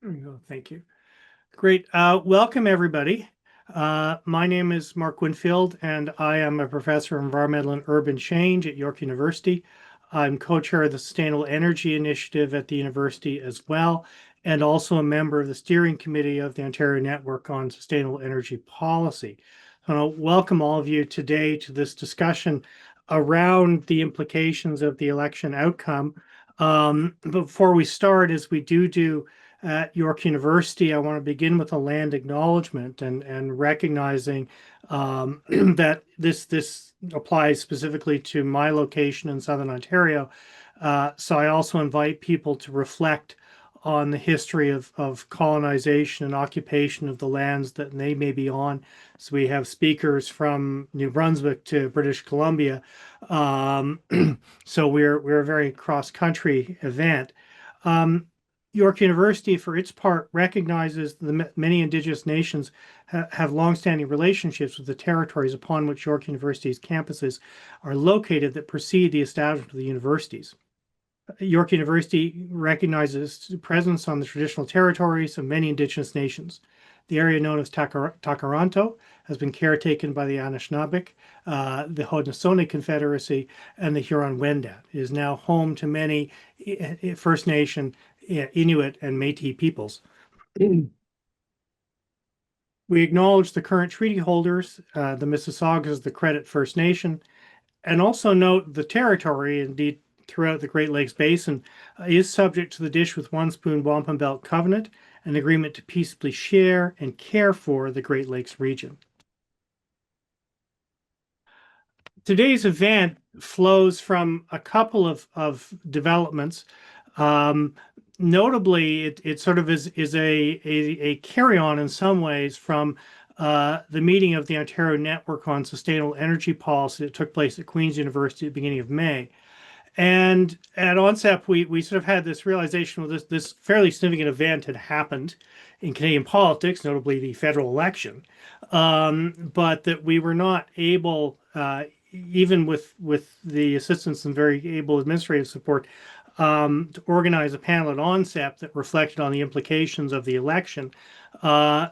There you go. Thank you. Great. Welcome, everybody. My name is Mark Winfield, and I am a professor of environmental and urban change at York University. I'm co-chair of the Sustainable Energy Initiative at the university as well, and also a member of the steering committee of the Ontario Network on Sustainable Energy Policy. I want to welcome all of you today to this discussion around the implications of the election outcome. Before we start, as we do at York University, I want to begin with a land acknowledgement and recognizing that this applies specifically to my location in Southern Ontario. So I also invite people to reflect on the history of colonization and occupation of the lands that they may be on. So we have speakers from New Brunswick to British Columbia. So we're a very cross-country event. York University, for its part, recognizes the many Indigenous nations have longstanding relationships with the territories upon which York University's campuses are located that precede the establishment of the universities. York University recognizes presence on the traditional territories of many Indigenous nations. The area known as Takaranto has been caretaken by the Anishinaabeg, the Haudenosaunee Confederacy, and the Huron-Wendat. It is now home to many First Nation, Inuit, and Métis peoples. We acknowledge the current treaty holders, the Mississaugas, the Credit First Nation, and also note the territory, indeed throughout the Great Lakes Basin, is subject to the Dish with One Spoon Wampum Belt Covenant, an agreement to peaceably share and care for the Great Lakes region. Today's event flows from a couple of developments. Notably, it sort of is a carry-on in some ways from the meeting of the Ontario Network on Sustainable Energy Policy that took place at Queen's University at the beginning of May. And at ONSEP, we sort of had this realization that this fairly significant event had happened in Canadian politics, notably the federal election, but that we were not able, even with the assistance and very able administrative support, to organize a panel at ONSEP that reflected on the implications of the election.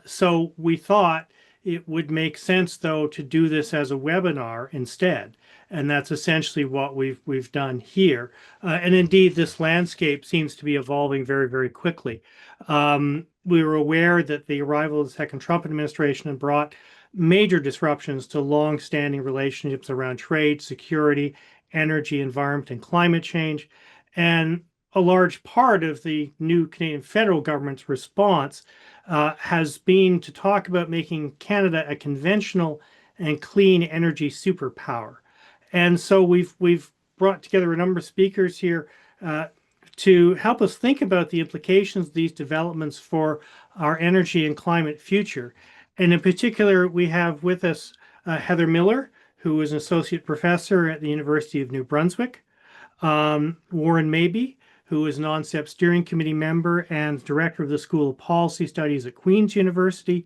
So we thought it would make sense, though, to do this as a webinar instead. And that's essentially what we've done here. And indeed, this landscape seems to be evolving very, very quickly. We were aware that the arrival of the second Trump administration had brought major disruptions to long-standing relationships around trade, security, energy, environment, and climate change. And a large part of the new Canadian federal government's response has been to talk about making Canada a conventional and clean energy superpower. And so we've brought together a number of speakers here to help us think about the implications of these developments for our energy and climate future. And in particular, we have with us Heather Miller, who is an associate professor at the University of New Brunswick, Warren Mabey, who is an ONSEP steering committee member and director of the School of Policy Studies at Queen's University.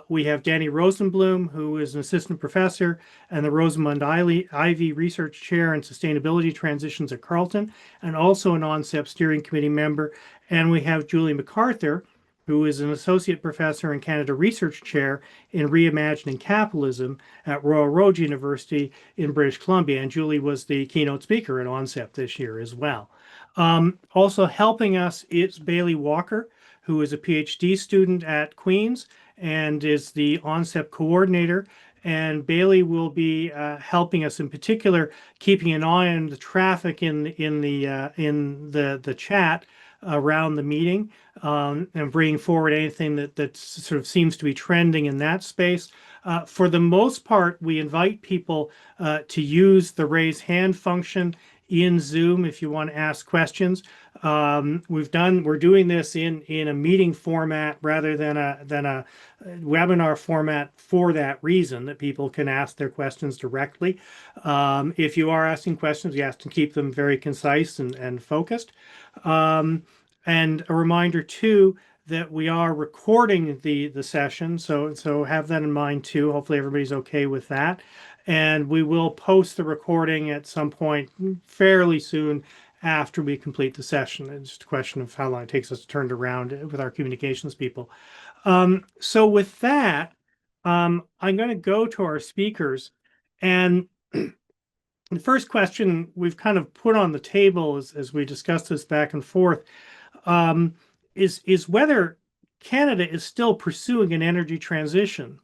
We have Danny Rosenblum, who is an assistant professor and the Rosamund Ivy Research Chair in Sustainability Transitions at Carleton, and also an ONSEP steering committee member. And we have Julie MacArthur, who is an associate professor and Canada Research Chair in Reimagining Capitalism at Royal Road University in British Columbia. And Julie was the keynote speaker at ONSEP this year as well. Also helping us is Bailey Walker, who is a PhD student at Queen's and is the ONSEP coordinator. And Bailey will be helping us, in particular, keeping an eye on the traffic in the chat around the meeting, and bringing forward anything that sort of seems to be trending in that space. For the most part, we invite people to use the raise hand function in Zoom if you want to ask questions. We're doing this in a meeting format rather than a webinar format for that reason, that people can ask their questions directly. If you are asking questions, we ask to keep them very concise and focused. And a reminder too that we are recording the session, so have that in mind too. Hopefully everybody's okay with that. And we will post the recording at some point fairly soon after we complete the session. It's just a question of how long it takes us to turn it around with our communications people. So with that, I'm going to go to our speakers. And the first question we've kind of put on the table as we discuss this back and forth is whether Canada is still pursuing an energy transition.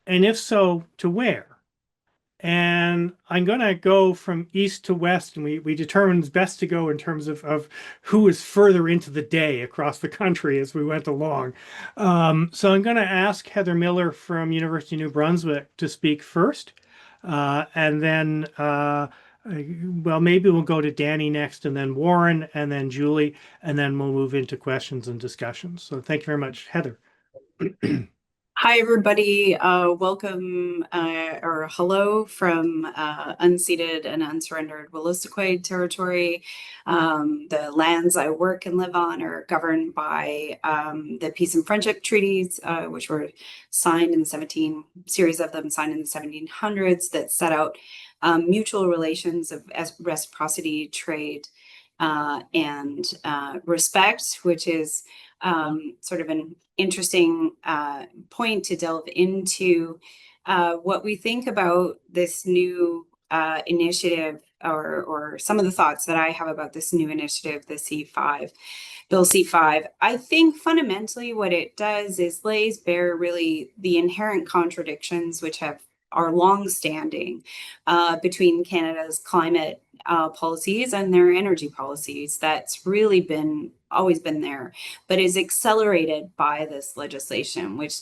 And if so, to where? And I'm going to go from east to west, and we determined it's best to go in terms of who is further into the day across the country as we went along. So I'm going to ask Heather Miller from University of New Brunswick to speak first. And then, well, maybe we'll go to Danny next, and then Warren, and then Julie, and then we'll move into questions and discussions. So thank you very much, Heather. Hi, everybody. Welcome or hello from unceded and unsurrendered Wolastoqey territory. The lands I work and live on are governed by the Peace and Friendship Treaties, which were signed in the series of them signed in the 1700s that set out mutual relations of reciprocity, trade, and respect, which is sort of an interesting point to delve into what we think about this new initiative, or some of the thoughts that I have about this new initiative, the C5, Bill C5. I think fundamentally what it does is lays bare really the inherent contradictions which are long-standing between Canada's climate policies and their energy policies. That's really always been there, but is accelerated by this legislation, which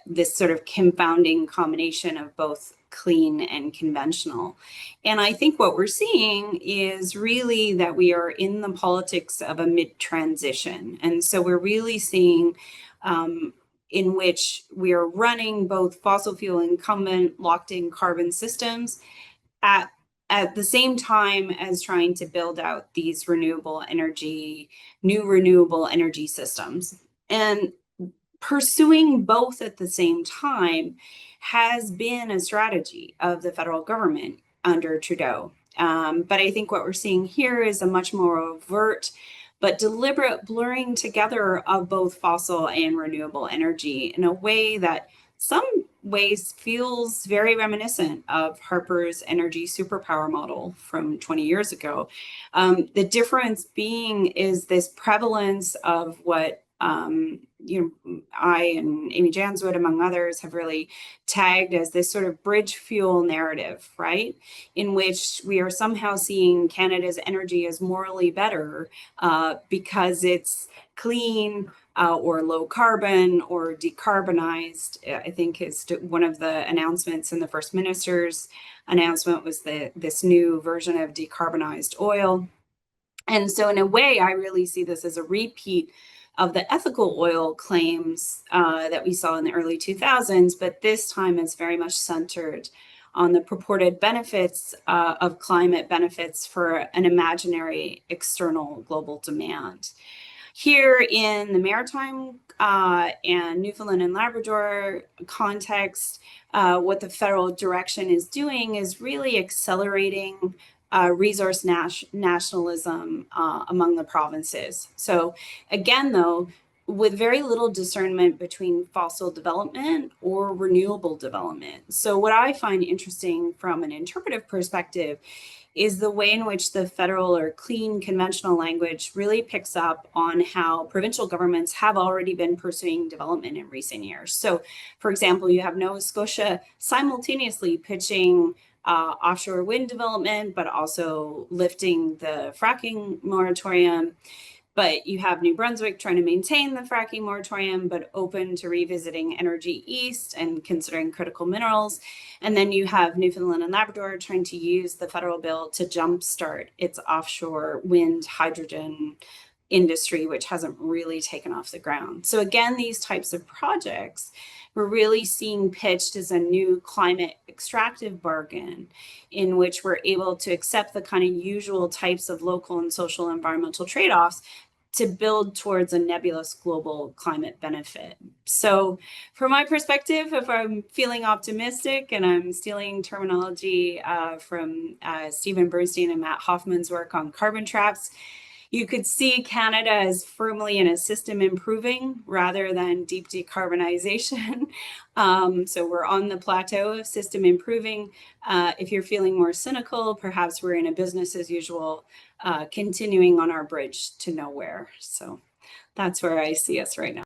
this sort of confounding combination of both clean and conventional. And I think what we're seeing is really that we are in the politics of a mid-transition. And so we're really seeing in which we are running both fossil fuel incumbent locked-in carbon systems at the same time as trying to build out these new renewable energy systems. And pursuing both at the same time has been a strategy of the federal government under Trudeau. But I think what we're seeing here is a much more overt but deliberate blurring together of both fossil and renewable energy in a way that some ways feels very reminiscent of Harper's energy superpower model from 20 years ago. The difference being is this prevalence of what I and Amy Janswood, among others, have really tagged as this sort of bridge fuel narrative, right? In which we are somehow seeing Canada's energy as morally better because it's clean, or low carbon or decarbonized. I think is one of the announcements in the First Minister's announcement was this new version of decarbonized oil. And so in a way, I really see this as a repeat of the ethical oil claims that we saw in the early 2000s, but this time it's very much centered on the purported benefits of climate benefits for an imaginary external global demand. Here in the maritime and Newfoundland and Labrador context, what the federal direction is doing is really accelerating resource nationalism among the provinces. So again, though, with very little discernment between fossil development or renewable development. So what I find interesting from an interpretive perspective is the way in which the federal or clean conventional language really picks up on how provincial governments have already been pursuing development in recent years. So, for example, you have Nova Scotia simultaneously pitching offshore wind development, but also lifting the fracking moratorium. But you have New Brunswick trying to maintain the fracking moratorium, but open to revisiting Energy East and considering critical minerals. And then you have Newfoundland and Labrador trying to use the federal bill to jumpstart its offshore wind hydrogen industry, which hasn't really taken off the ground. So again, these types of projects we're really seeing pitched as a new climate extractive bargain in which we're able to accept the kind of usual types of local and social environmental trade-offs, to build towards a nebulous global climate benefit. So from my perspective, if I'm feeling optimistic, and I'm stealing terminology from Stephen Bernstein and Matt Hoffman's work on carbon traps, you could see Canada as firmly in a system improving rather than deep decarbonization. So we're on the plateau of system improving. If you're feeling more cynical, perhaps we're in a business as usual, continuing on our bridge to nowhere. So that's where I see us right now.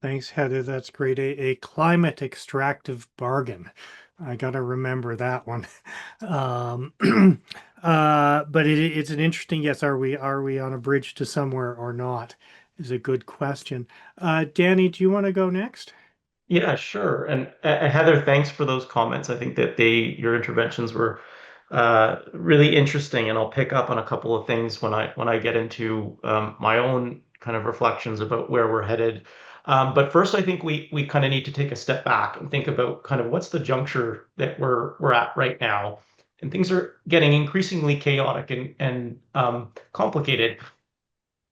Thanks, Heather. That's great. A climate extractive bargain. I got to remember that one. Um, but it's an interesting, yes, are we on a bridge to somewhere or not is a good question. Danny, do you want to go next? Yeah, sure. And Heather, thanks for those comments. I think that your interventions were really interesting, and I'll pick up on a couple of things when I get into my own kind of reflections about where we're headed. But first, I think we kind of need to take a step back and think about kind of what's the juncture that we're at right now, and things are getting increasingly chaotic and complicated.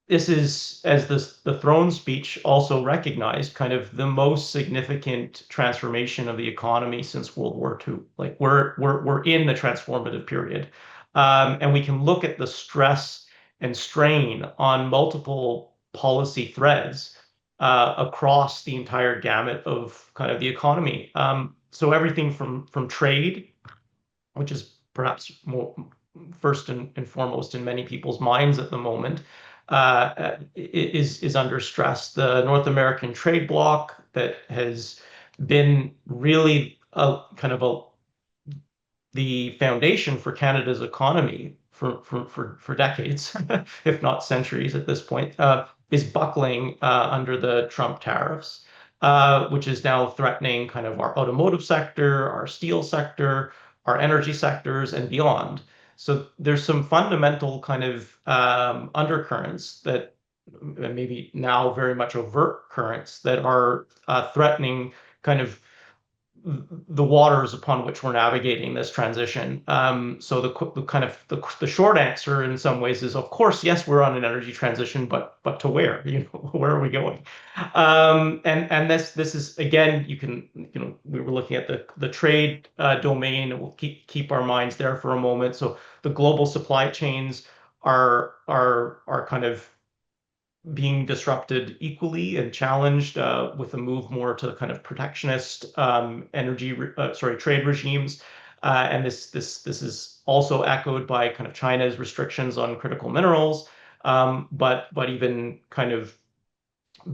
This is, as the throne speech also recognized, kind of the most significant transformation of the economy since World War II. Like we're in the transformative period, and we can look at the stress and strain on multiple policy threads across the entire gamut of kind of the economy. So everything from trade, which is perhaps more first and foremost in many people's minds at the moment, is under stress. The North American trade bloc that has been really a kind of the foundation for Canada's economy for decades, if not centuries at this point, is buckling under the Trump tariffs, which is now threatening kind of our automotive sector, our steel sector, our energy sectors, and beyond. So there's some fundamental kind of undercurrents that maybe now very much overt currents that are threatening kind of the waters upon which we're navigating this transition. So the kind of the short answer in some ways is, of course, yes, we're on an energy transition, but to where? Where are we going? And this is again, we were looking at the trade domain, and we'll keep our minds there for a moment. So the global supply chains are kind of being disrupted equally and challenged with a move more to kind of protectionist trade regimes. And this is also echoed by kind of China's restrictions on critical minerals, but even kind of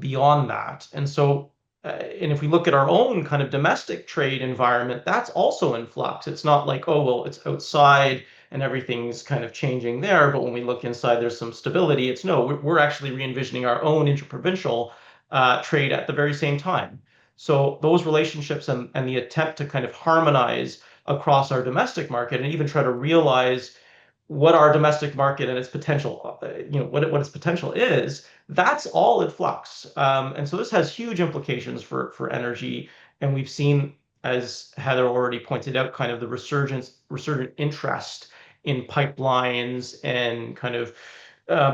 beyond that. And so, and if we look at our own kind of domestic trade environment, that's also in flux. It's not like, oh, well, it's outside and everything's kind of changing there. But when we look inside, there's some stability. It's no, we're actually re-envisioning our own interprovincial trade at the very same time. So those relationships and the attempt to kind of harmonize across our domestic market and even try to realize what our domestic market and its potential, what its potential is, that's all in flux. And so this has huge implications for energy. And we've seen, as Heather already pointed out, kind of the resurgent interest in pipelines and kind of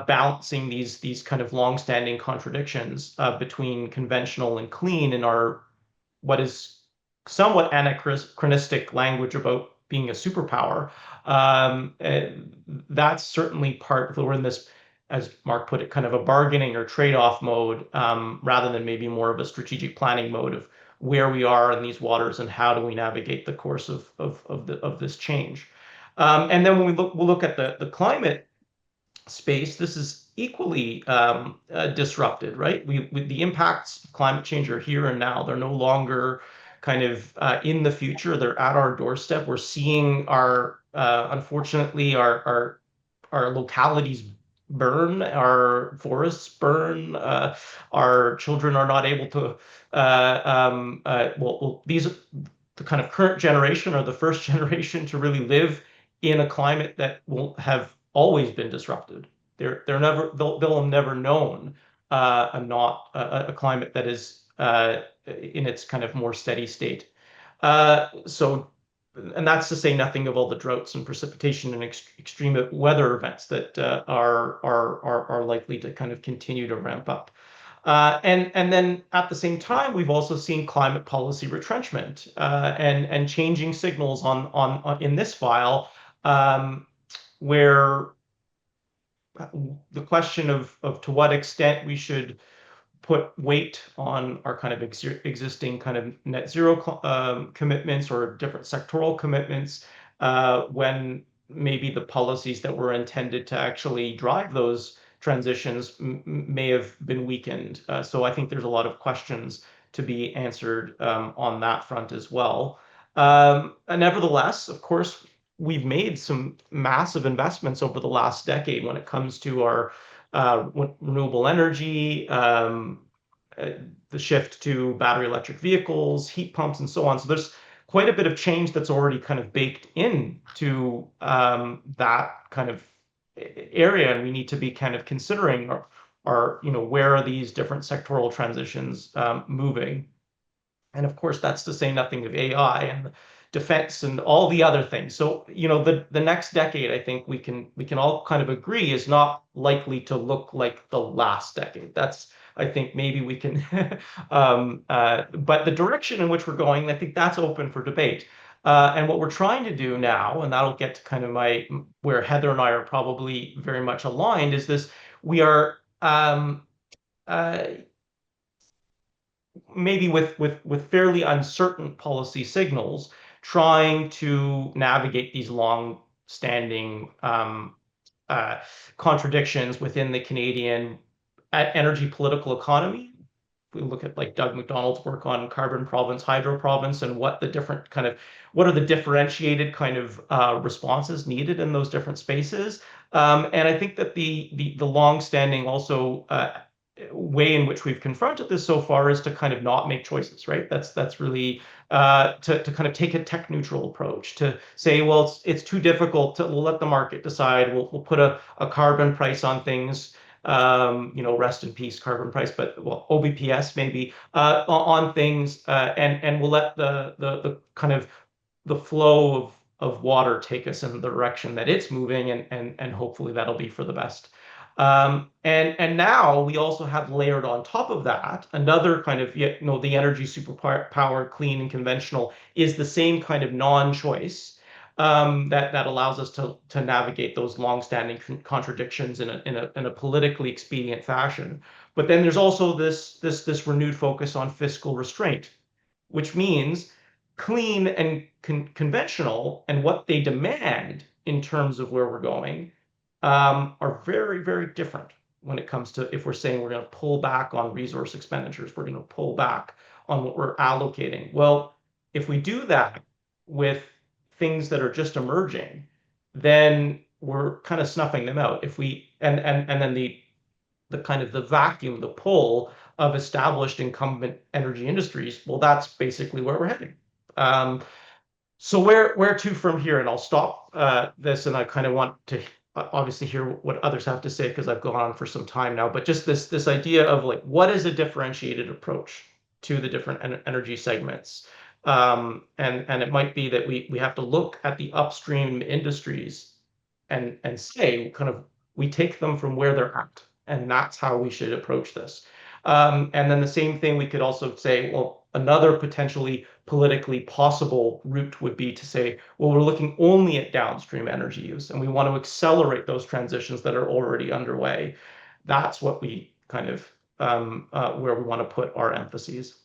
balancing these kind of longstanding contradictions between conventional and clean in our what is somewhat anachronistic language about being a superpower. That's certainly part, we're in this, as Mark put it, kind of a bargaining or trade-off mode, rather than maybe more of a strategic planning mode of where we are in these waters and how do we navigate the course of this change. And then when we'll look at the climate space, this is equally disrupted, right? The impacts of climate change are here and now. They're no longer kind of in the future. They're at our doorstep. We're seeing unfortunately, our localities burn, our forests burn, our children are not able to, these, the kind of current generation are the first generation to really live in a climate that will have always been disrupted. They'll have never known a climate that is in its kind of more steady state. So and that's to say nothing of all the droughts and precipitation and extreme weather events that are likely to kind of continue to ramp up. And then at the same time, we've also seen climate policy retrenchment and changing signals on in this file, where the question of to what extent we should put weight on our kind of existing kind of net zero commitments or different sectoral commitments, when maybe the policies that were intended to actually drive those transitions may have been weakened. So I think there's a lot of questions to be answered on that front as well. And nevertheless, of course, we've made some massive investments over the last decade when it comes to our renewable energy, the shift to battery electric vehicles, heat pumps, and so on. So there's quite a bit of change that's already kind of baked into that kind of area, and we need to be kind of considering where are these different sectoral transitions moving. And of course, that's to say nothing of AI and defense and all the other things. So, the next decade, I think we can all kind of agree is not likely to look like the last decade. I think maybe we can, but the direction in which we're going, I think that's open for debate. And what we're trying to do now, and that'll get to kind of where Heather and I are probably very much aligned, is this: we are maybe with fairly uncertain policy signals, trying to navigate these long-standing contradictions within the Canadian energy political economy. We look at like Doug McDonald's work on carbon province, hydro province, and what are the differentiated kind of responses needed in those different spaces. And I think that the long-standing also way in which we've confronted this so far is to kind of not make choices, right? That's really to kind of take a tech neutral approach, to say, well, it's too difficult, we'll let the market decide. We'll put a carbon price on things. Rest in peace, carbon price, but OBPS maybe on things, and we'll let the kind of the flow of water take us in the direction that it's moving, and hopefully that'll be for the best. And now we also have layered on top of that another kind of, the energy superpower, clean and conventional, is the same kind of non-choice that allows us to navigate those long-standing contradictions in a politically expedient fashion. But then there's also this renewed focus on fiscal restraint, which means clean and conventional and what they demand in terms of where we're going are very, very different when it comes to, if we're saying we're going to pull back on resource expenditures, we're going to pull back on what we're allocating. Well, if we do that with things that are just emerging, then we're kind of snuffing them out. And then the kind of the vacuum, the pull of established incumbent energy industries, well, that's basically where we're heading. So where to from here? And I'll stop this, and I kind of want to obviously hear what others have to say, because I've gone on for some time now. But just this idea of like, what is a differentiated approach to the different energy segments? And it might be that we have to look at the upstream industries and say kind of we take them from where they're at, and that's how we should approach this. And then the same thing, we could also say, well, another potentially politically possible route would be to say, well, we're looking only at downstream energy use, and we want to accelerate those transitions that are already underway. That's what we kind of where we want to put our emphases.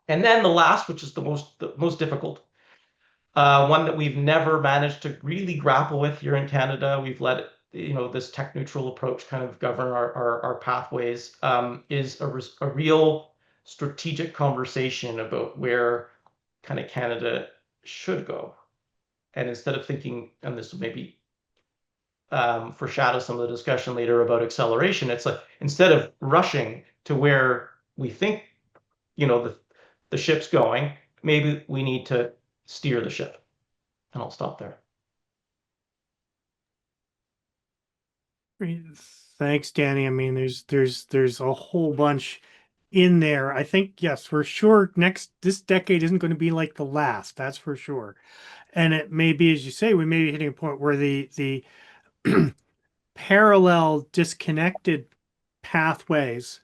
And then the last, which is the most difficult, one that we've never managed to really grapple with here in Canada, we've let this tech neutral approach kind of govern our pathways, is a real strategic conversation about where kind of Canada should go. And instead of thinking, and this will maybe foreshadow some of the discussion later about acceleration, it's like, instead of rushing to where we think the ship's going, maybe we need to steer the ship. And I'll stop there. Thanks, Danny. I mean, there's a whole bunch in there. I think, yes, for sure, this decade isn't going to be like the last, that's for sure. And it may be, as you say, we may be hitting a point where the parallel disconnected pathways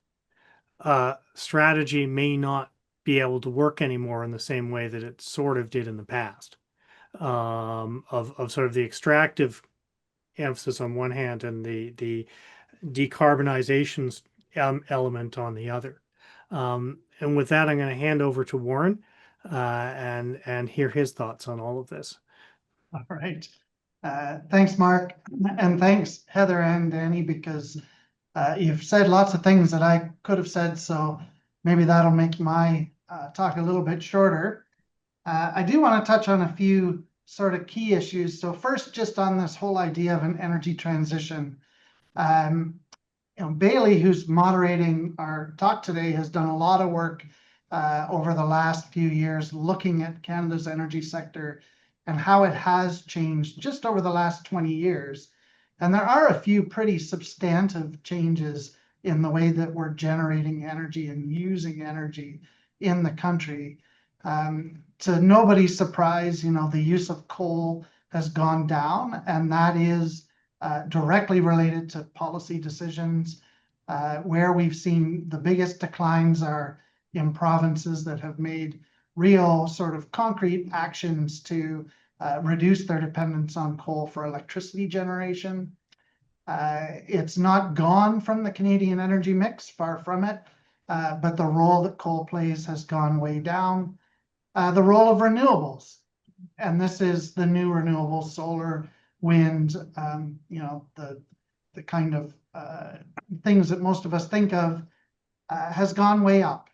strategy may not be able to work anymore in the same way that it sort of did in the past. Of sort of the extractive emphasis on one hand and the decarbonization element on the other. And with that, I'm going to hand over to Warren and hear his thoughts on all of this. All right. Thanks, Mark. And thanks, Heather and Danny, because you've said lots of things that I could have said. So maybe that'll make my talk a little bit shorter. I do want to touch on a few sort of key issues. So first, just on this whole idea of an energy transition. Bailey, who's moderating our talk today, has done a lot of work over the last few years looking at Canada's energy sector and how it has changed just over the last 20 years. And there are a few pretty substantive changes in the way that we're generating energy and using energy in the country. To nobody's surprise, the use of coal has gone down, and that is directly related to policy decisions. Where we've seen the biggest declines are in provinces that have made real sort of concrete actions to reduce their dependence on coal for electricity generation. It's not gone from the Canadian energy mix, far from it, but the role that coal plays has gone way down. The role of renewables, and this is the new renewables, solar, wind, the kind of things that most of us think of, has gone way up.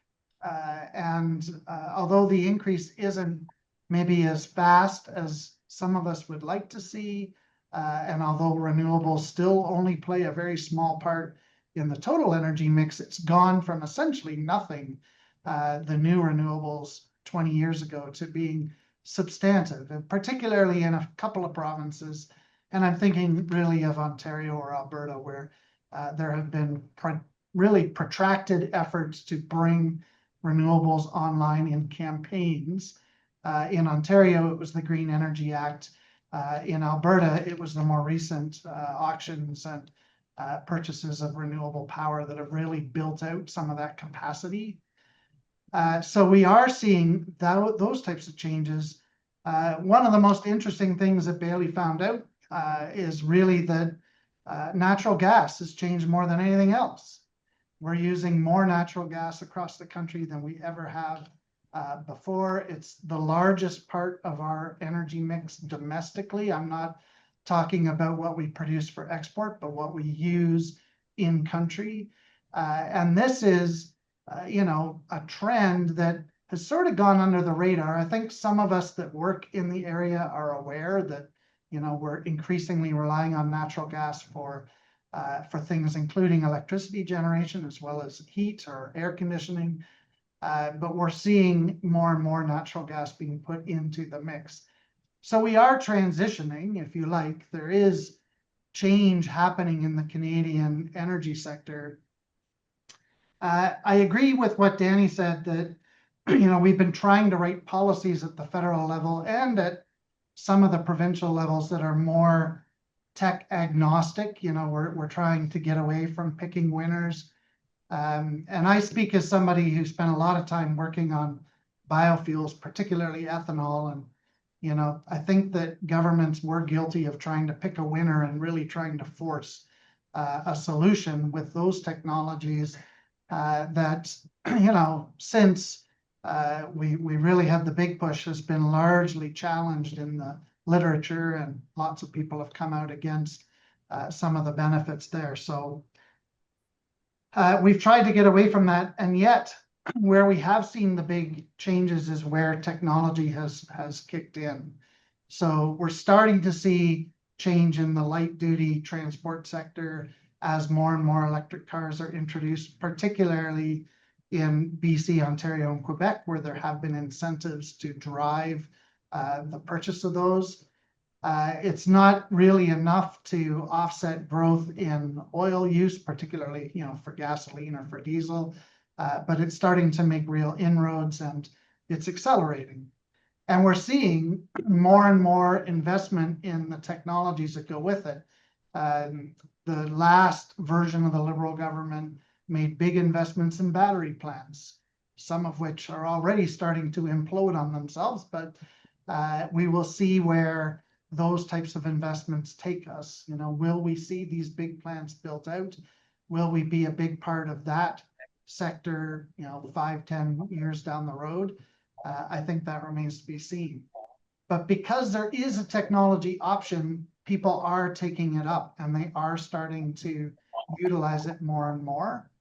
And although the increase isn't maybe as fast as some of us would like to see, and although renewables still only play a very small part in the total energy mix, it's gone from essentially nothing, the new renewables 20 years ago, to being substantive, and particularly in a couple of provinces. And I'm thinking really of Ontario or Alberta, where there have been really protracted efforts to bring renewables online in campaigns. In Ontario, it was the Green Energy Act. In Alberta, it was the more recent auctions and purchases of renewable power that have really built out some of that capacity. So we are seeing those types of changes. One of the most interesting things that Bailey found out is really that natural gas has changed more than anything else. We're using more natural gas across the country than we ever have before. It's the largest part of our energy mix domestically. I'm not talking about what we produce for export, but what we use in country. And this is, a trend that has sort of gone under the radar. I think some of us that work in the area are aware that, we're increasingly relying on natural gas for things including electricity generation as well as heat or air conditioning. But we're seeing more and more natural gas being put into the mix. So we are transitioning, if you like. There is change happening in the Canadian energy sector. I agree with what Danny said that, we've been trying to write policies at the federal level and at some of the provincial levels that are more tech agnostic. We're trying to get away from picking winners. And I speak as somebody who spent a lot of time working on biofuels, particularly ethanol. And, I think that governments were guilty of trying to pick a winner and really trying to force a solution with those technologies that, since we really have the big push, has been largely challenged in the literature, and lots of people have come out against some of the benefits there. So we've tried to get away from that, and yet where we have seen the big changes is where technology has kicked in. So we're starting to see change in the light duty transport sector as more and more electric cars are introduced, particularly in BC, Ontario, and Quebec, where there have been incentives to drive the purchase of those. It's not really enough to offset growth in oil use, particularly, for gasoline or for diesel. but it's starting to make real inroads and it's accelerating. And we're seeing more and more investment in the technologies that go with it. The last version of the Liberal government made big investments in battery plants, some of which are already starting to implode on themselves, but we will see where those types of investments take us. You know, will we see these big plants built out? Will we be a big part of that sector, you know, 5-10 years down the road? I think that remains to be seen. But because there is a technology option, people are taking it up and they are starting to utilize it more and more.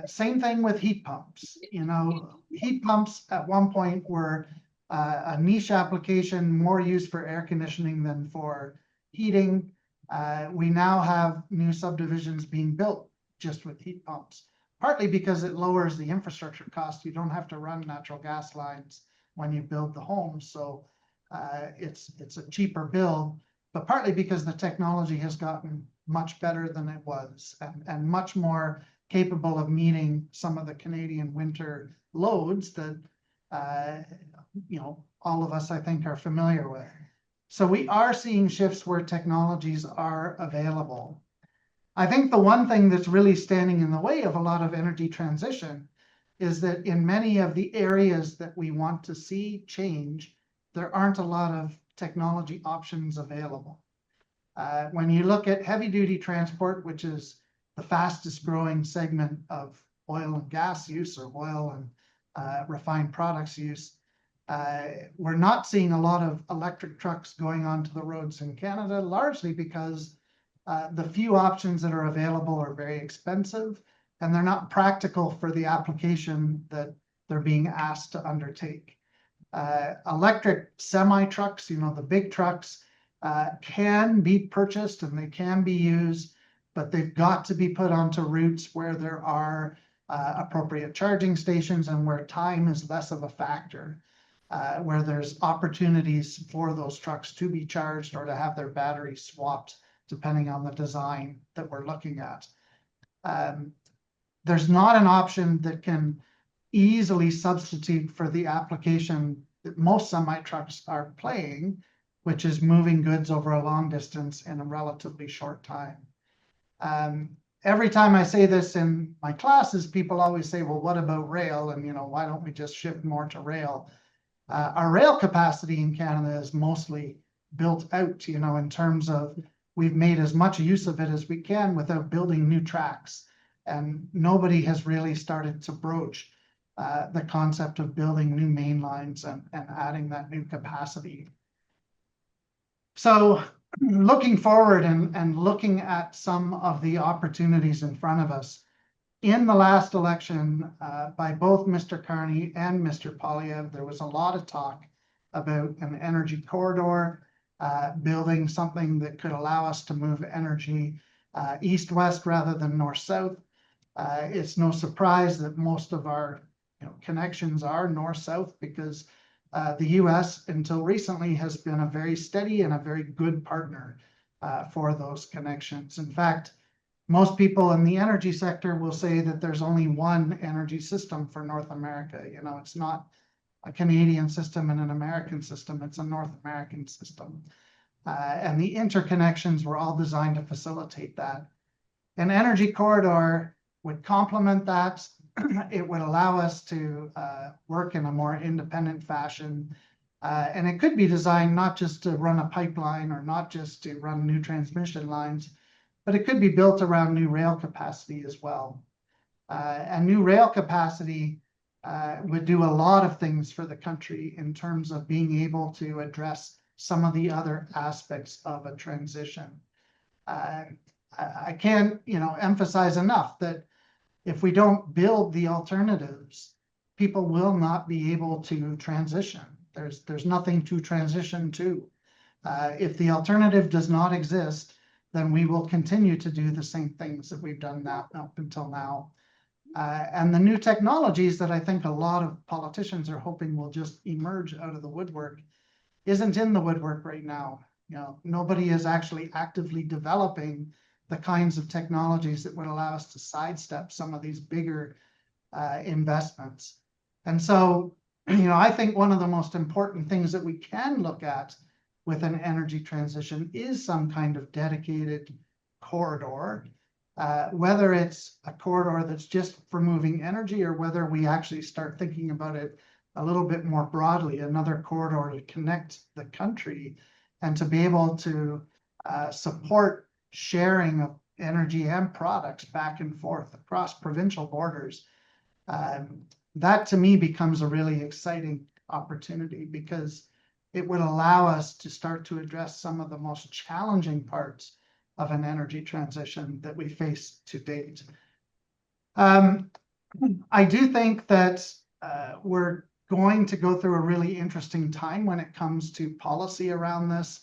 Same thing with heat pumps. You know, heat pumps at one point were a niche application, more used for air conditioning than for heating. We now have new subdivisions being built just with heat pumps, partly because it lowers the infrastructure cost. You don't have to run natural gas lines when you build the home. So it's a cheaper build, but partly because the technology has gotten much better than it was and much more capable of meeting some of the Canadian winter loads that you know, all of us, I think, are familiar with. So we are seeing shifts where technologies are available. I think the one thing that's really standing in the way of a lot of energy transition is that in many of the areas that we want to see change, there aren't a lot of technology options available. When you look at heavy duty transport, which is the fastest growing segment of oil and gas use, or oil and refined products use, we're not seeing a lot of electric trucks going onto the roads in Canada, largely because the few options that are available are very expensive and they're not practical for the application that they're being asked to undertake. Electric semi-trucks, you know, the big trucks, can be purchased and they can be used, but they've got to be put onto routes where there are appropriate charging stations and where time is less of a factor, where there's opportunities for those trucks to be charged or to have their batteries swapped, depending on the design that we're looking at. There's not an option that can easily substitute for the application that most semi-trucks are playing, which is moving goods over a long distance in a relatively short time. Every time I say this in my classes, people always say, well, what about rail? And, you know, why don't we just shift more to rail? Our rail capacity in Canada is mostly built out, you know, in terms of we've made as much use of it as we can without building new tracks. And nobody has really started to broach the concept of building new main lines and adding that new capacity. So looking forward and looking at some of the opportunities in front of us, in the last election, by both Mr. Carney and Mr. Poilievre, there was a lot of talk about an energy corridor, building something that could allow us to move energy east-west rather than north-south. It's no surprise that most of our connections are north-south because the US until recently has been a very steady and a very good partner for those connections. In fact, most people in the energy sector will say that there's only one energy system for North America. You know, it's not a Canadian system and an American system, it's a North American system. And the interconnections were all designed to facilitate that. An energy corridor would complement that. It would allow us to work in a more independent fashion. And it could be designed not just to run a pipeline or not just to run new transmission lines, but it could be built around new rail capacity as well. And new rail capacity would do a lot of things for the country in terms of being able to address some of the other aspects of a transition. I can't, emphasize enough that if we don't build the alternatives, people will not be able to transition. There's nothing to transition to. If the alternative does not exist, then we will continue to do the same things that we've done up until now. And the new technologies that I think a lot of politicians are hoping will just emerge out of the woodwork isn't in the woodwork right now. Nobody is actually actively developing the kinds of technologies that would allow us to sidestep some of these bigger investments. And so, I think one of the most important things that we can look at with an energy transition is some kind of dedicated corridor, whether it's a corridor that's just for moving energy or whether we actually start thinking about it a little bit more broadly, another corridor to connect the country and to be able to support sharing of energy and products back and forth across provincial borders. That to me becomes a really exciting opportunity because it would allow us to start to address some of the most challenging parts of an energy transition that we face to date. I do think that we're going to go through a really interesting time when it comes to policy around this,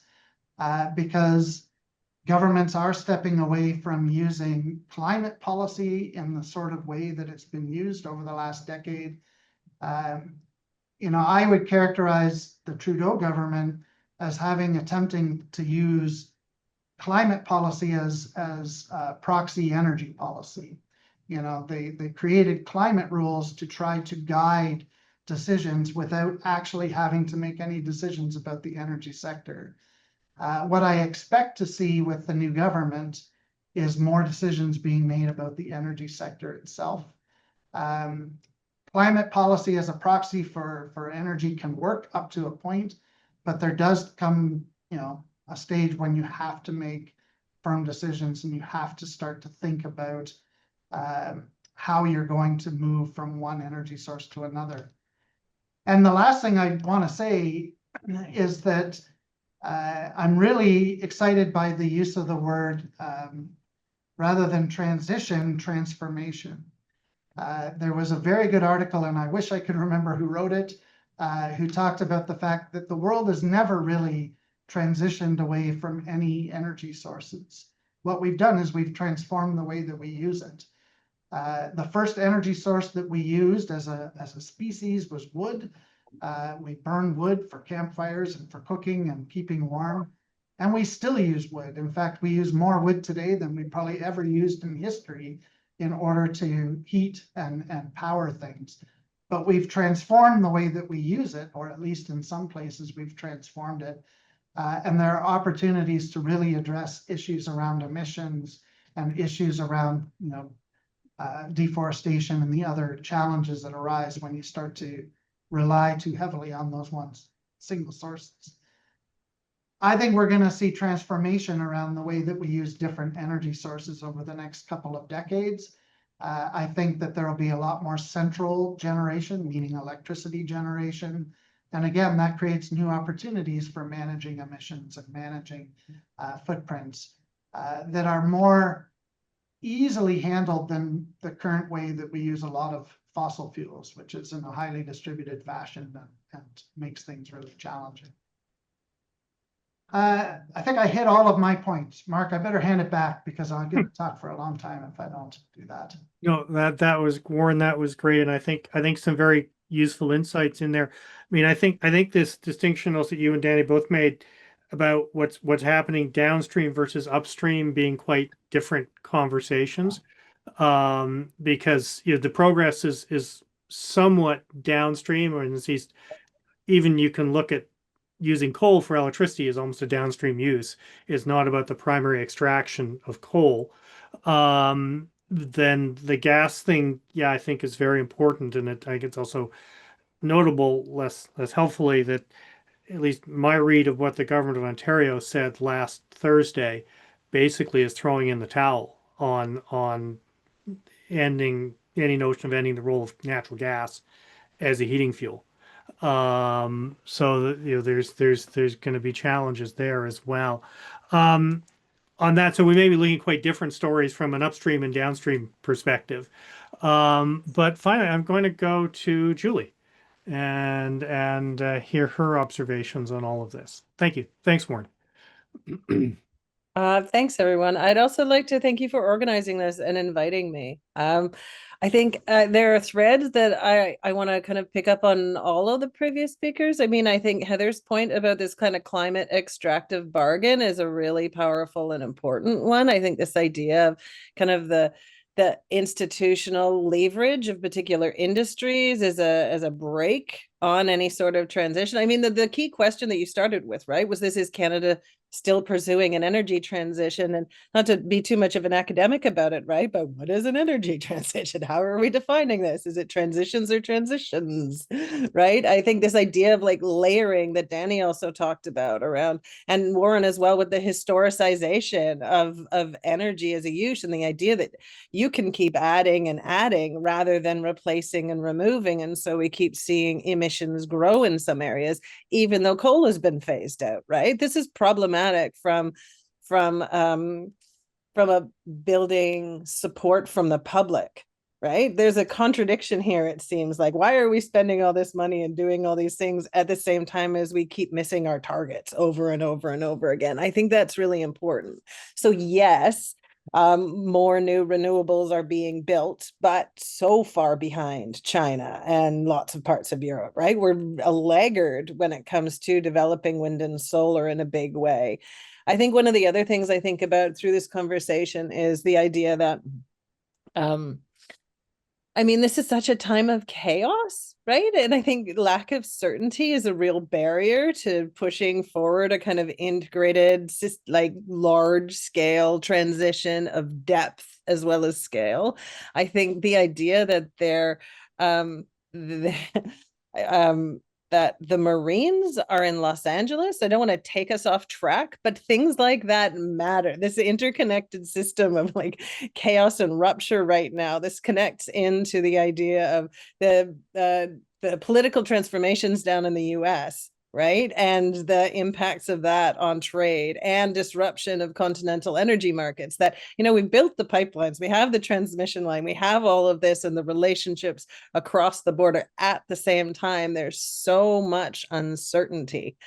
because governments are stepping away from using climate policy in the sort of way that it's been used over the last decade. I would characterize the Trudeau government as attempting to use climate policy as proxy energy policy. They created climate rules to try to guide decisions without actually having to make any decisions about the energy sector. What I expect to see with the new government is more decisions being made about the energy sector itself. Climate policy as a proxy for energy can work up to a point, but there does come, a stage when you have to make firm decisions and you have to start to think about how you're going to move from one energy source to another. And the last thing I want to say is that I'm really excited by the use of the word, rather than transition, transformation. There was a very good article, and I wish I could remember who wrote it, who talked about the fact that the world has never really transitioned away from any energy sources. What we've done is we've transformed the way that we use it. The first energy source that we used as a species was wood. We burn wood for campfires and for cooking and keeping warm, and we still use wood. In fact, we use more wood today than we probably ever used in history in order to heat and power things. But we've transformed the way that we use it, or at least in some places we've transformed it. And there are opportunities to really address issues around emissions and issues around, deforestation and the other challenges that arise when you start to rely too heavily on those single sources. I think we're going to see transformation around the way that we use different energy sources over the next couple of decades. I think that there will be a lot more central generation, meaning electricity generation. And again, that creates new opportunities for managing emissions and managing footprints that are more easily handled than the current way that we use a lot of fossil fuels, which is in a highly distributed fashion and makes things really challenging. I think I hit all of my points. Mark, I better hand it back because I'll get to talk for a long time if I don't do that. No, that was, Warren, that was great. And I think some very useful insights in there. I mean, I think this distinction also that you and Danny both made about what's happening downstream versus upstream being quite different conversations. Because the progress is somewhat downstream, or in the east, even you can look at using coal for electricity is almost a downstream use. It's not about the primary extraction of coal. Then the gas thing, I think is very important, and I think it's also notable, less helpfully, that at least my read of what the government of Ontario said last Thursday basically is throwing in the towel on ending any notion of ending the role of natural gas as a heating fuel. So there's going to be challenges there as well. On that, so we may be looking at quite different stories from an upstream and downstream perspective. But finally, I'm going to go to Julie and hear her observations on all of this. Thank you. Thanks, Warren. Thanks, everyone. I'd also like to thank you for organizing this and inviting me. I think there are threads that I want to kind of pick up on all of the previous speakers. I mean, I think Heather's point about this kind of climate extractive bargain is a really powerful and important one. I think this idea of kind of the the institutional leverage of particular industries as a brake on any sort of transition. I mean, the key question that you started with, right, was this: is Canada still pursuing an energy transition? And not to be too much of an academic about it, right, but what is an energy transition? How are we defining this? Is it transitions or transitions, right? I think this idea of like layering that Danny also talked about around, and Warren as well, with the historicization of energy as a use, and the idea that you can keep adding and adding rather than replacing and removing. And so we keep seeing emissions grow in some areas, even though coal has been phased out, right? This is problematic from a building support from the public, right? There's a contradiction here, it seems like. Why are we spending all this money and doing all these things at the same time as we keep missing our targets over and over and over again? I think that's really important. So yes, more new renewables are being built, but so far behind China and lots of parts of Europe, right? We're a laggard when it comes to developing wind and solar in a big way. I think one of the other things I think about through this conversation is the idea that, I mean, this is such a time of chaos, right? And I think lack of certainty is a real barrier to pushing forward a kind of integrated, like large scale transition of depth as well as scale. I think the idea that that the Marines are in Los Angeles. I don't want to take us off track, but things like that matter. This interconnected system of like chaos and rupture right now, this connects into the idea of the political transformations down in the US, right? And the impacts of that on trade and disruption of continental energy markets. That, you know, we've built the pipelines, we have the transmission line, we have all of this and the relationships across the border. At the same time, there's so much uncertainty,